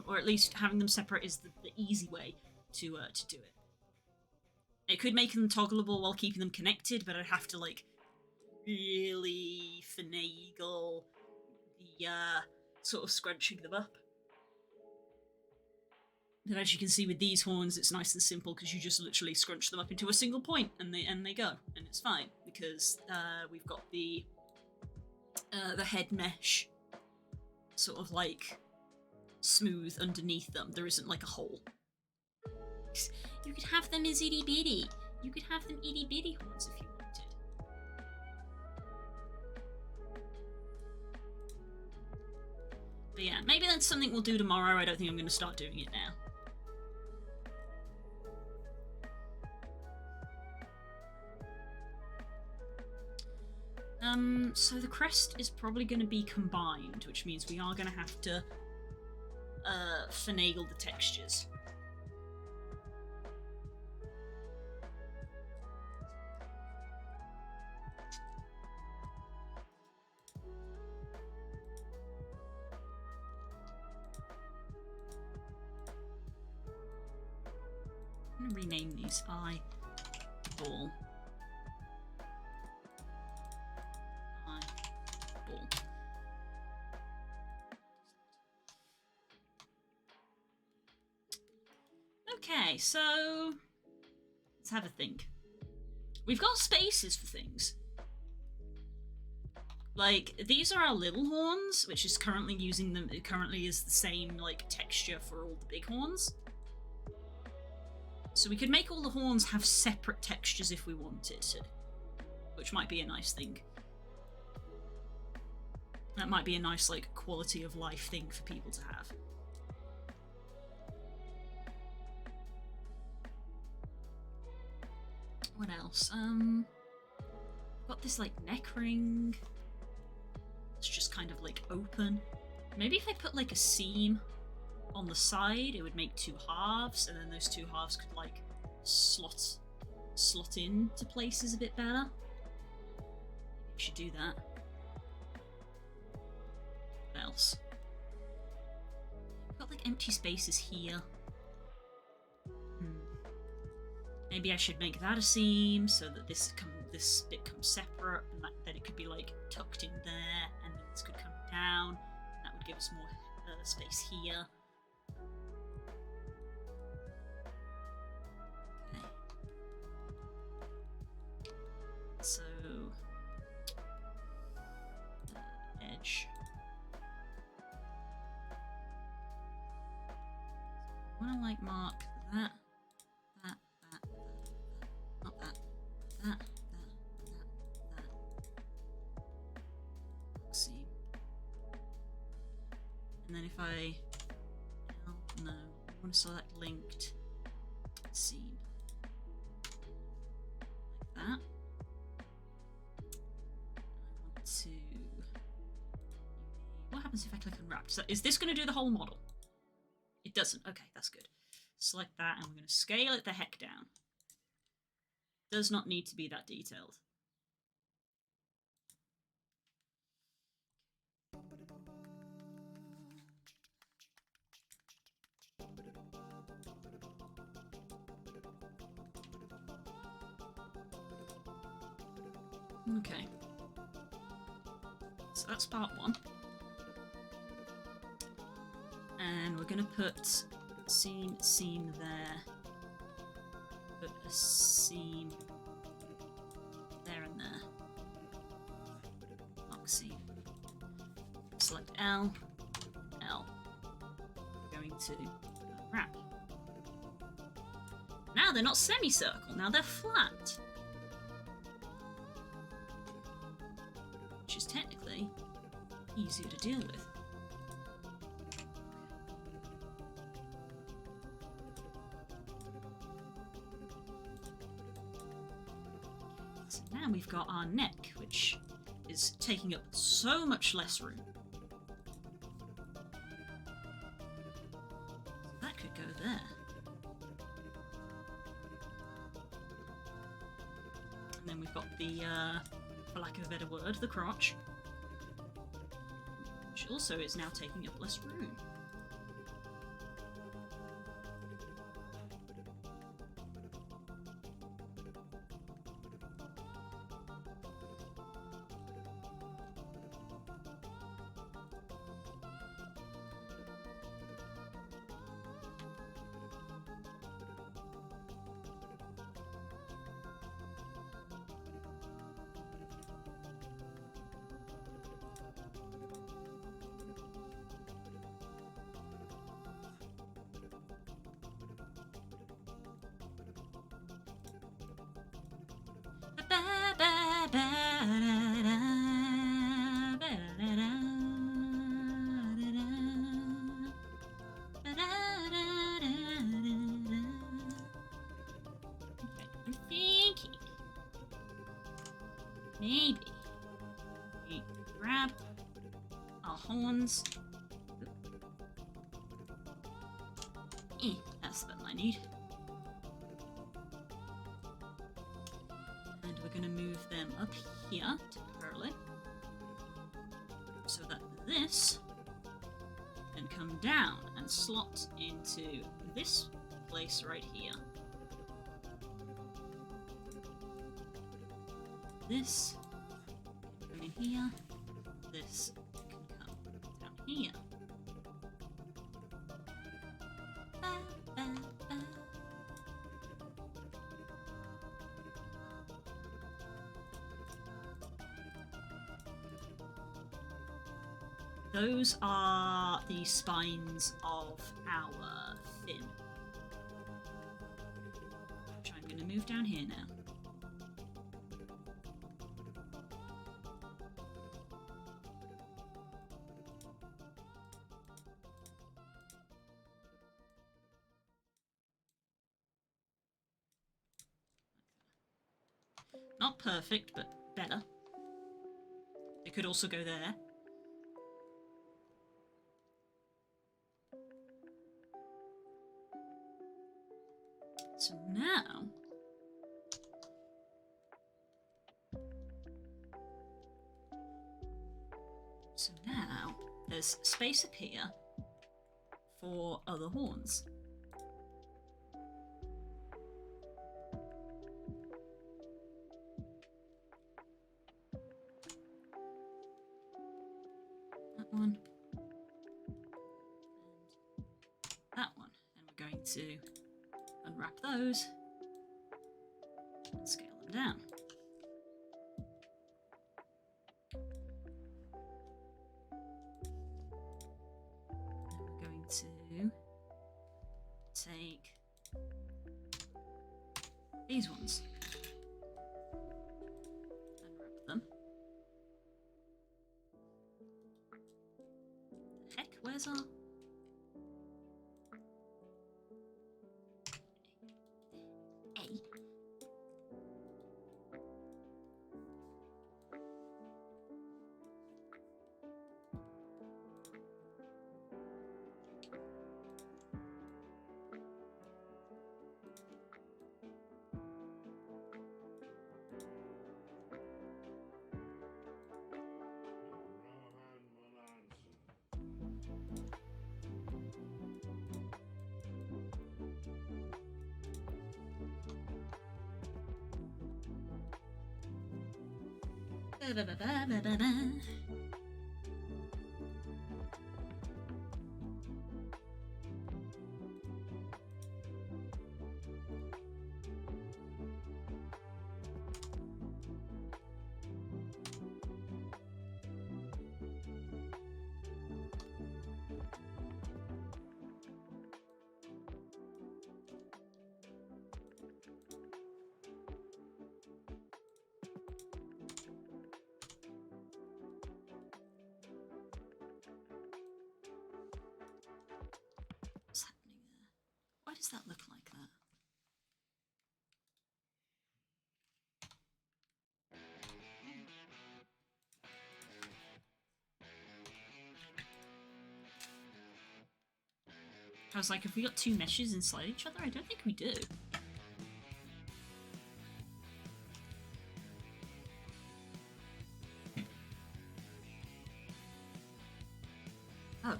Or at least having them separate is the easy way to do it. It could make them toggleable while keeping them connected, but I'd have to, like, really finagle the, sort of scrunching them up. But as you can see with these horns, it's nice and simple, because you just literally scrunch them up into a single point, and they go, and it's fine, because we've got the head mesh sort of, like, smooth underneath them. There isn't, like, a hole. You could have them as itty-bitty. You could have them itty-bitty horns if you wanted. But yeah, maybe that's something we'll do tomorrow. I don't think I'm going to start doing it now. So the crest is probably going to be combined, which means we are going to have to finagle the textures. I'm going to rename these eyeball. Eyeball. Okay, so let's have a think. We've got spaces for things. Like, these are our little horns, which is currently using them. It currently is the same, like, texture for all the big horns. So we could make all the horns have separate textures if we wanted to, which might be a nice thing. That might be a nice, like, quality of life thing for people to have. What else? Got this, like, neck ring. It's just kind of, like, open. Maybe if I put, like, a seam on the side, it would make two halves, and then those two halves could, like, slot into places a bit better. Maybe we should do that. What else? I've got, like, empty spaces here. Maybe I should make that a seam so that this bit comes separate, and then it could be, like, tucked in there, and this could come down. And that would give us more space here. Okay. So, edge. I want to, like, mark that. Not that. That. Seam. And then if I... no. I want to select linked seam. Like that. I want to... What happens if I click on wrapped? So is this going to do the whole model? It doesn't. Okay, that's good. Select that, and we're going to scale it the heck down. Does not need to be that detailed. Okay. So that's part one. And we're going to put seam there. Put a seam there and there. Mark seam. Select L. L. We're going to wrap. Now they're not semicircle, now they're flat. Which is technically easier to deal with. So now we've got our neck, which is taking up so much less room. That could go there. And then we've got the, for lack of a better word, the crotch, which also is now taking up less room. I'm thinking maybe we grab our horns. That's the button I need. And we're going to move them up here temporarily so that this can come down and slot into this place right here. This can come in here. This can come down here. Those are the spines of our fin. Which I'm going to move down here now. Not perfect, but better. It could also go there. So now... there's space up here for other horns. That one. And that one. And we're going to unwrap those and scale them down. And we're going to take these ones, unwrap them. Heck, where's our... What's happening there? Why does that look like that? I was like, have we got two meshes inside each other? I don't think we do. Oh.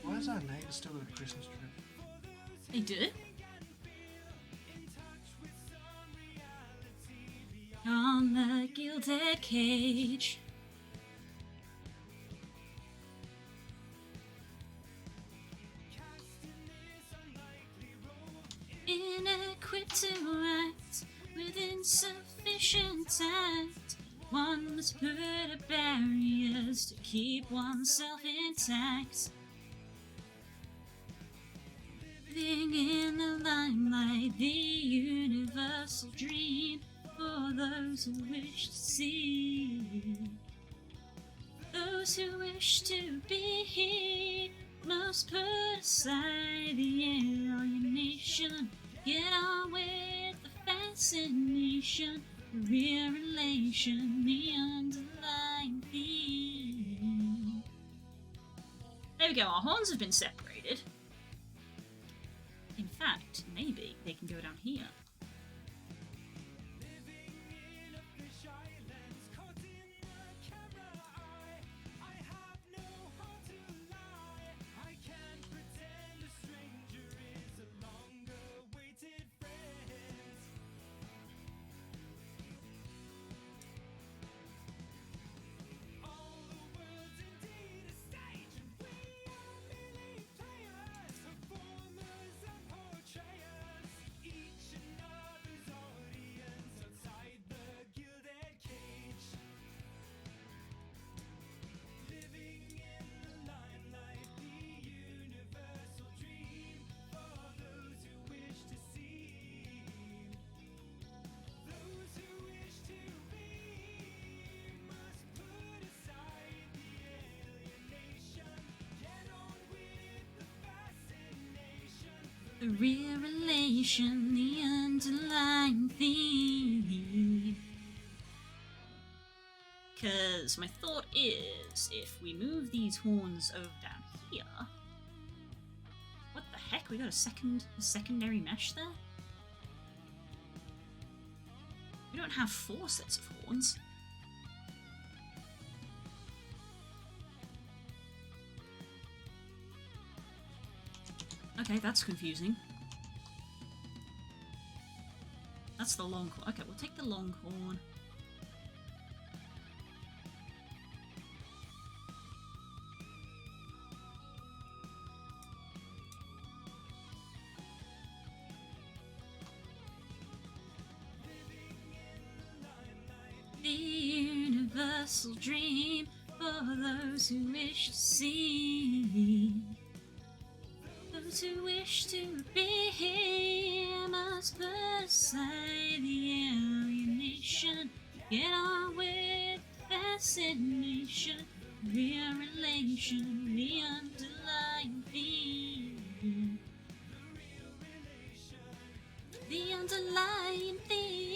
Why is our neighbour still got a Christmas tree? They do? On the gilded cage. Inequipped to act with insufficient tact, one must put up barriers to keep oneself intact. Living in the limelight, the universal dream for those who wish to see. Those who wish to be must put aside the alienation. Get on with the fascination, the real relation, the underlying theme. There we go, our horns have been separated. In fact, maybe they can go down here. The real relation, the underlying theme. Because my thought is, if we move these horns over down here... What the heck? We got a secondary mesh there? We don't have 4 sets of horns. Okay, that's confusing. That's the long horn. Okay, we'll take the long horn. The universal dream for those who wish to see. Those who wish to be here must put aside the alienation. Get on with fascination, real relation, the underlying theme. The underlying theme.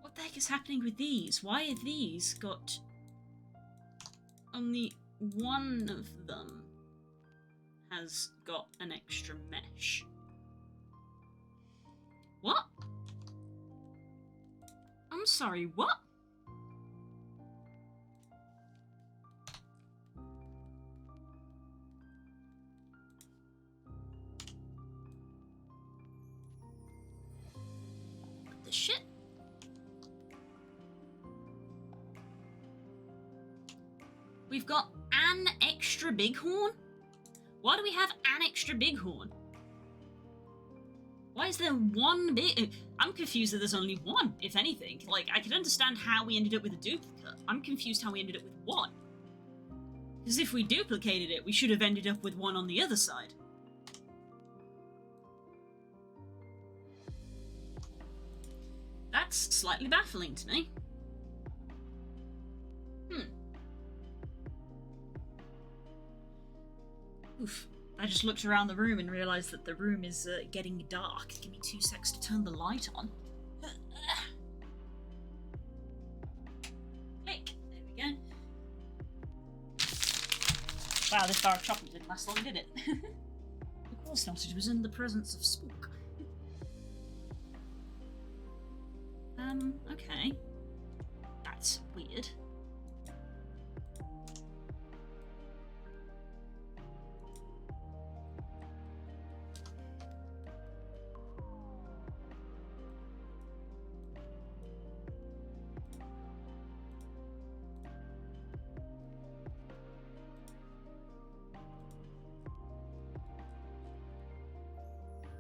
What the heck is happening with these? Why have these got... Only one of them has got an extra mesh. What? I'm sorry, what? What the shit? We've got an extra bighorn? Why do we have an extra bighorn? Why is there one big... I'm confused that there's only one, if anything. Like, I can understand how we ended up with a duplicate. I'm confused how we ended up with one. Because if we duplicated it, we should have ended up with one on the other side. That's slightly baffling to me. Oof. I just looked around the room and realised that the room is getting dark. Give me 2 secs to turn the light on. Click. There we go. Wow, this bar of chocolate didn't last long, did it? Of course not, it was in the presence of spook. Okay. That's weird.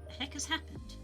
What the heck has happened?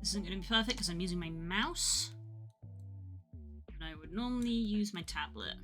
This isn't going to be perfect because I'm using my mouse. And I would normally use my tablet.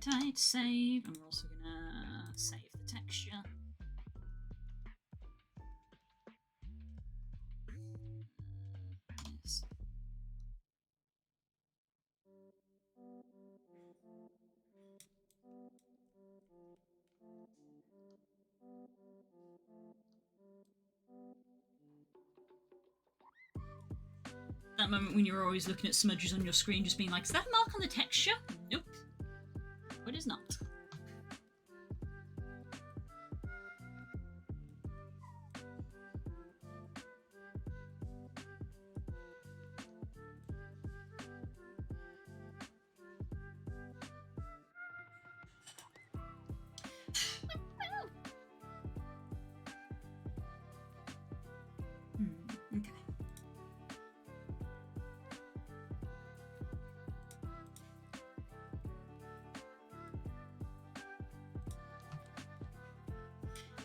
Tight, save. And we're also gonna save the texture. Yes. That moment when you're always looking at smudges on your screen, just being like, is that a mark on the texture? Nope. It is not. Okay.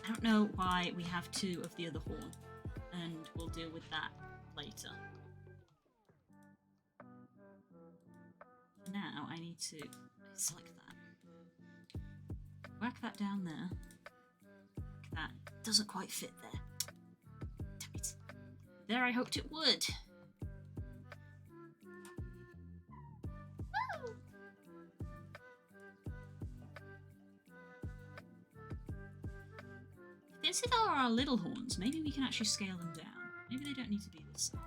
I don't know why we have two of the other horn, and we'll deal with that later. Now I need to select that. Whack that down there. Whack that. Doesn't quite fit there. Damn it. There I hoped it would. Woo! If these are our little horns, maybe we can actually scale them down. Maybe they don't need to be this size.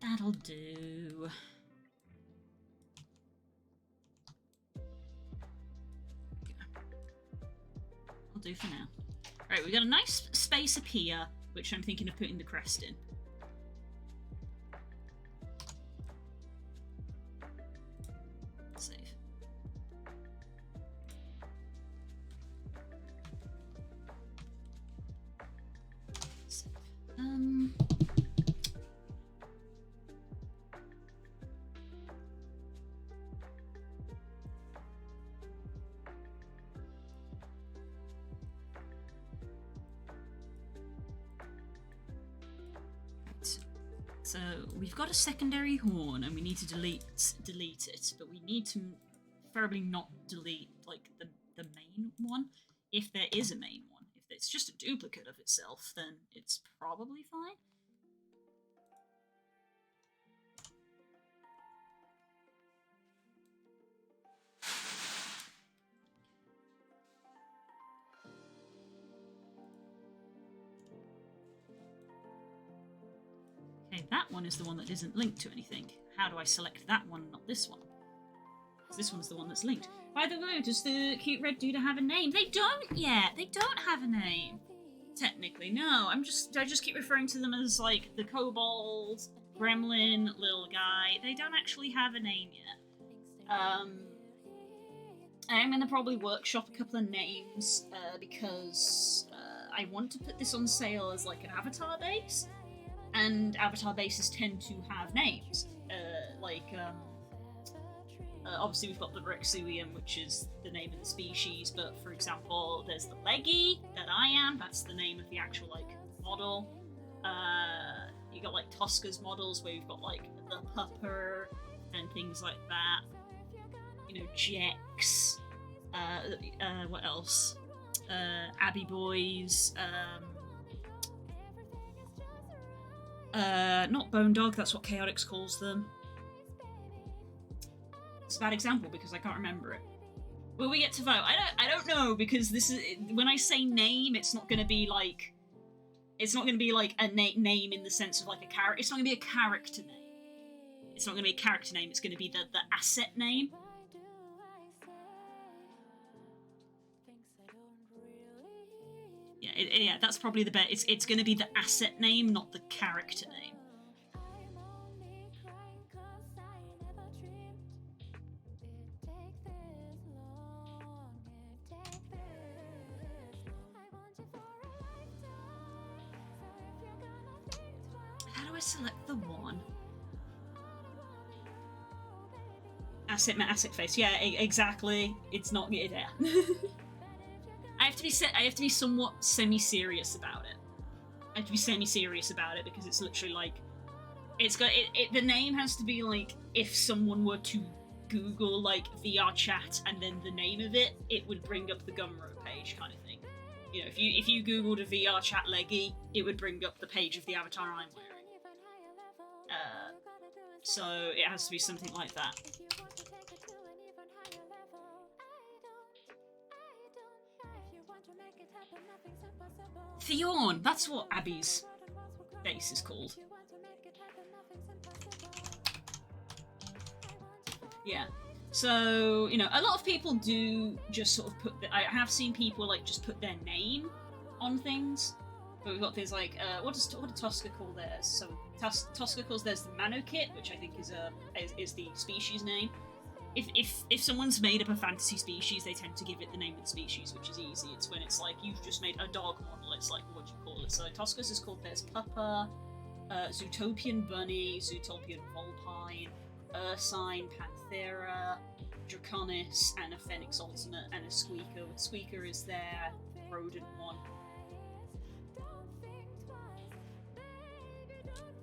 That'll do. I'll do for now. Right, we've got a nice space up here, which I'm thinking of putting the crest in. Save. Save. So we've got a secondary horn, and we need to delete it, but we need to preferably not delete like the main one, if there is a main one. If it's just a duplicate of itself, then it's probably fine. Okay, that one is the one that isn't linked to anything. How do I select that one, not this one? Because this one's the one that's linked. By the way, does the cute red dude have a name? They don't yet! They don't have a name! Technically, no. I just keep referring to them as, like, the kobold, gremlin, little guy. They don't actually have a name yet. I am going to probably workshop a couple of names, because I want to put this on sale as, like, an avatar base. And avatar bases tend to have names. Obviously we've got the Rexuium, which is the name of the species, but for example, there's the Leggy, that I am, that's the name of the actual, like, model. You got, like, Tosca's models, where you've got, like, the Pupper, and things like that. You know, Jex, what else? Abbey Boys, not Bone Dog, that's what Chaotix calls them. It's a bad example because I can't remember it. Will we get to vote? I don't know, because this is, when I say name, it's not going to be like a name in the sense of like a character. It's not going to be a character name. It's not going to be a character name. It's going to be the asset name. Yeah, that's probably the best. It's going to be the asset name, not the character name. How do I select the one? Asset face. Yeah, exactly. It's not yeah. I have to be somewhat semi-serious about it. I have to be semi-serious about it because it's literally like, it's got the name has to be like, if someone were to Google like VR chat and then the name of it, it would bring up the Gumroad page kind of thing. You know, if you Googled a VR chat leggy, it would bring up the page of the avatar I'm wearing. So it has to be something like that. Theorn, that's what Abby's base is called. Yeah. So, you know, a lot of people do just sort of I have seen people like just put their name on things. But we've got things like, what does Tosca call theirs? So Tosca calls theirs the Manokit, which I think is the species name. If someone's made up a fantasy species, they tend to give it the name of the species, which is easy. It's when it's like, you've just made a dog model, it's like, what do you call it? So Tosca's is called theirs Pupper, Zootopian Bunny, Zootopian Volpine, Ursine, Panthera, Draconis, and a Phoenix Ultimate, and a Squeaker. Squeaker is their rodent one.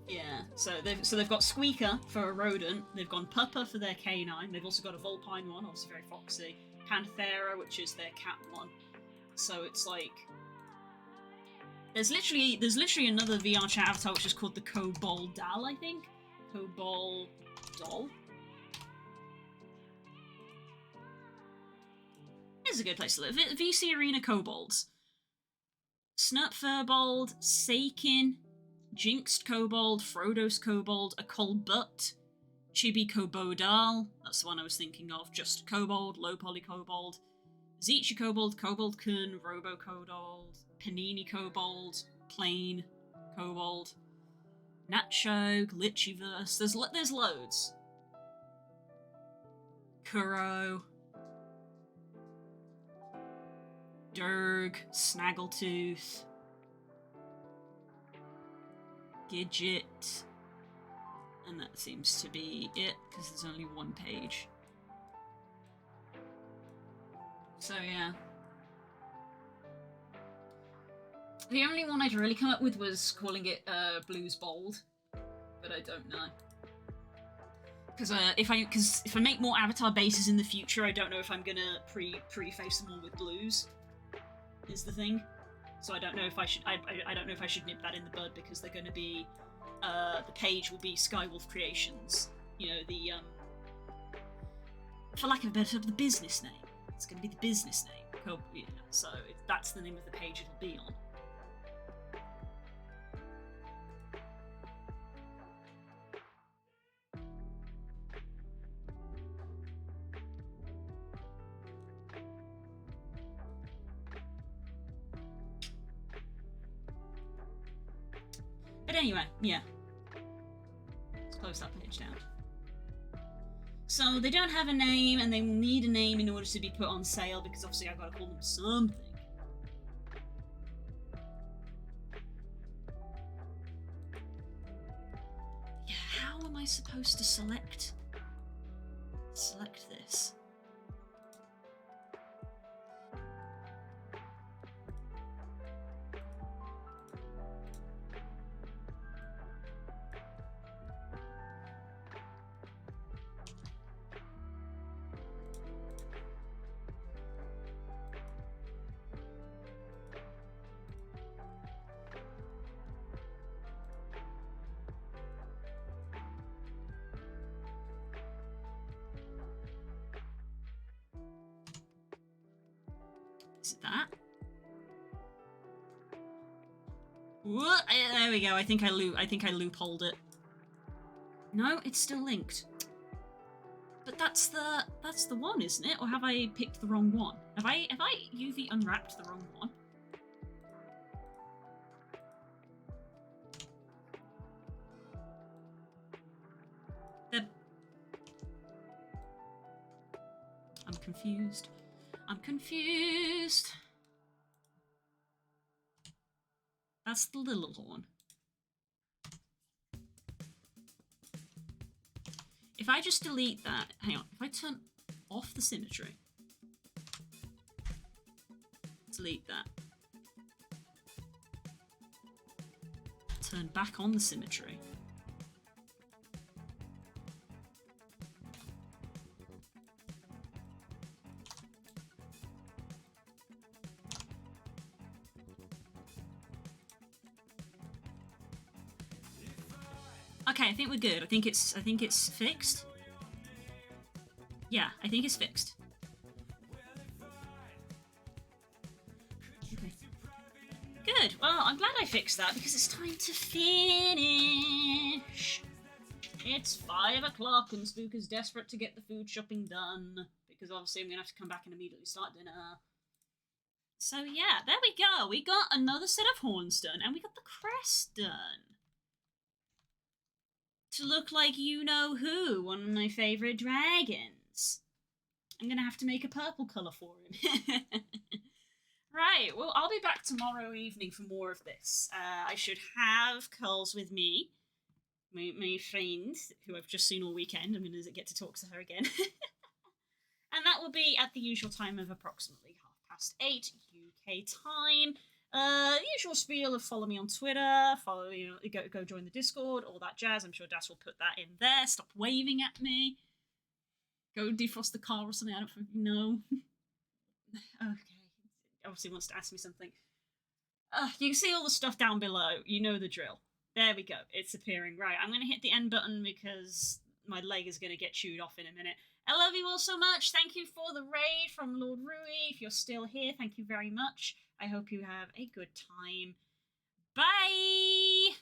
Yeah, so they've got Squeaker for a rodent, they've gone Pupper for their canine, they've also got a Volpine one, obviously very foxy, Panthera, which is their cat one. So it's like, there's literally another VR chat avatar which is called the Kobold Dal, I think? Kobold Doll? It's a good place to live. VC Arena Kobolds. Snut Furbold, Seikin, Jinxed Kobold, Frodo's Kobold, a Colbutt, Chibi Kobodal, that's the one I was thinking of, just Kobold, Low Poly Kobold, Zeechi Kobold, Kobold Kun, Robo Kobold, Panini Kobold, Plain Kobold, Nacho, Glitchiverse, there's loads. Kuro, Durg, Snaggletooth, Gidget, and that seems to be it, because there's only one page. So yeah. The only one I'd really come up with was calling it Blues Bold, but I don't know. Because if I make more Avatar bases in the future, I don't know if I'm gonna preface them all with blues. Is the thing. So I don't know if I should. I don't know if I should nip that in the bud, because they're going to be. The page will be Skywolf Creations. You know, the for lack of a better, the business name. It's going to be the business name. Yeah, so that's the name of the page it'll be on. But anyway, yeah. Let's close that page down. So they don't have a name, and they will need a name in order to be put on sale, because obviously I've got to call them something. Yeah, how am I supposed to select this? Is it that? What? There we go. I think I loopholed it. No, it's still linked. But that's the one, isn't it? Or have I picked the wrong one? Have I UV unwrapped the wrong one? I'm confused. I'm confused. That's the little one. If I just delete that, hang on, if I turn off the symmetry, delete that, turn back on the symmetry, okay, I think we're good. I think it's fixed. Yeah, I think it's fixed. Okay. Good. Well, I'm glad I fixed that, because it's time to finish. It's 5 o'clock and Spook is desperate to get the food shopping done, because obviously I'm gonna have to come back and immediately start dinner. So yeah, there we go. We got another set of horns done, and we got the crest done. To look like you-know-who, one of my favourite dragons. I'm gonna have to make a purple colour for him. Right, well, I'll be back tomorrow evening for more of this. I should have Curls with me, my friend, who I've just seen all weekend. I'm gonna get to talk to her again. And that will be at the usual time of approximately 8:30 UK time. Usual spiel of follow me on Twitter, go join the Discord, all that jazz. I'm sure Das will put that in there. Stop waving at me. Go defrost the car or something, I don't fucking know. Okay. Obviously wants to ask me something. You can see all the stuff down below. You know the drill. There we go. It's appearing. Right, I'm going to hit the end button because my leg is going to get chewed off in a minute. I love you all so much. Thank you for the raid from Lord Rui. If you're still here, thank you very much. I hope you have a good time. Bye!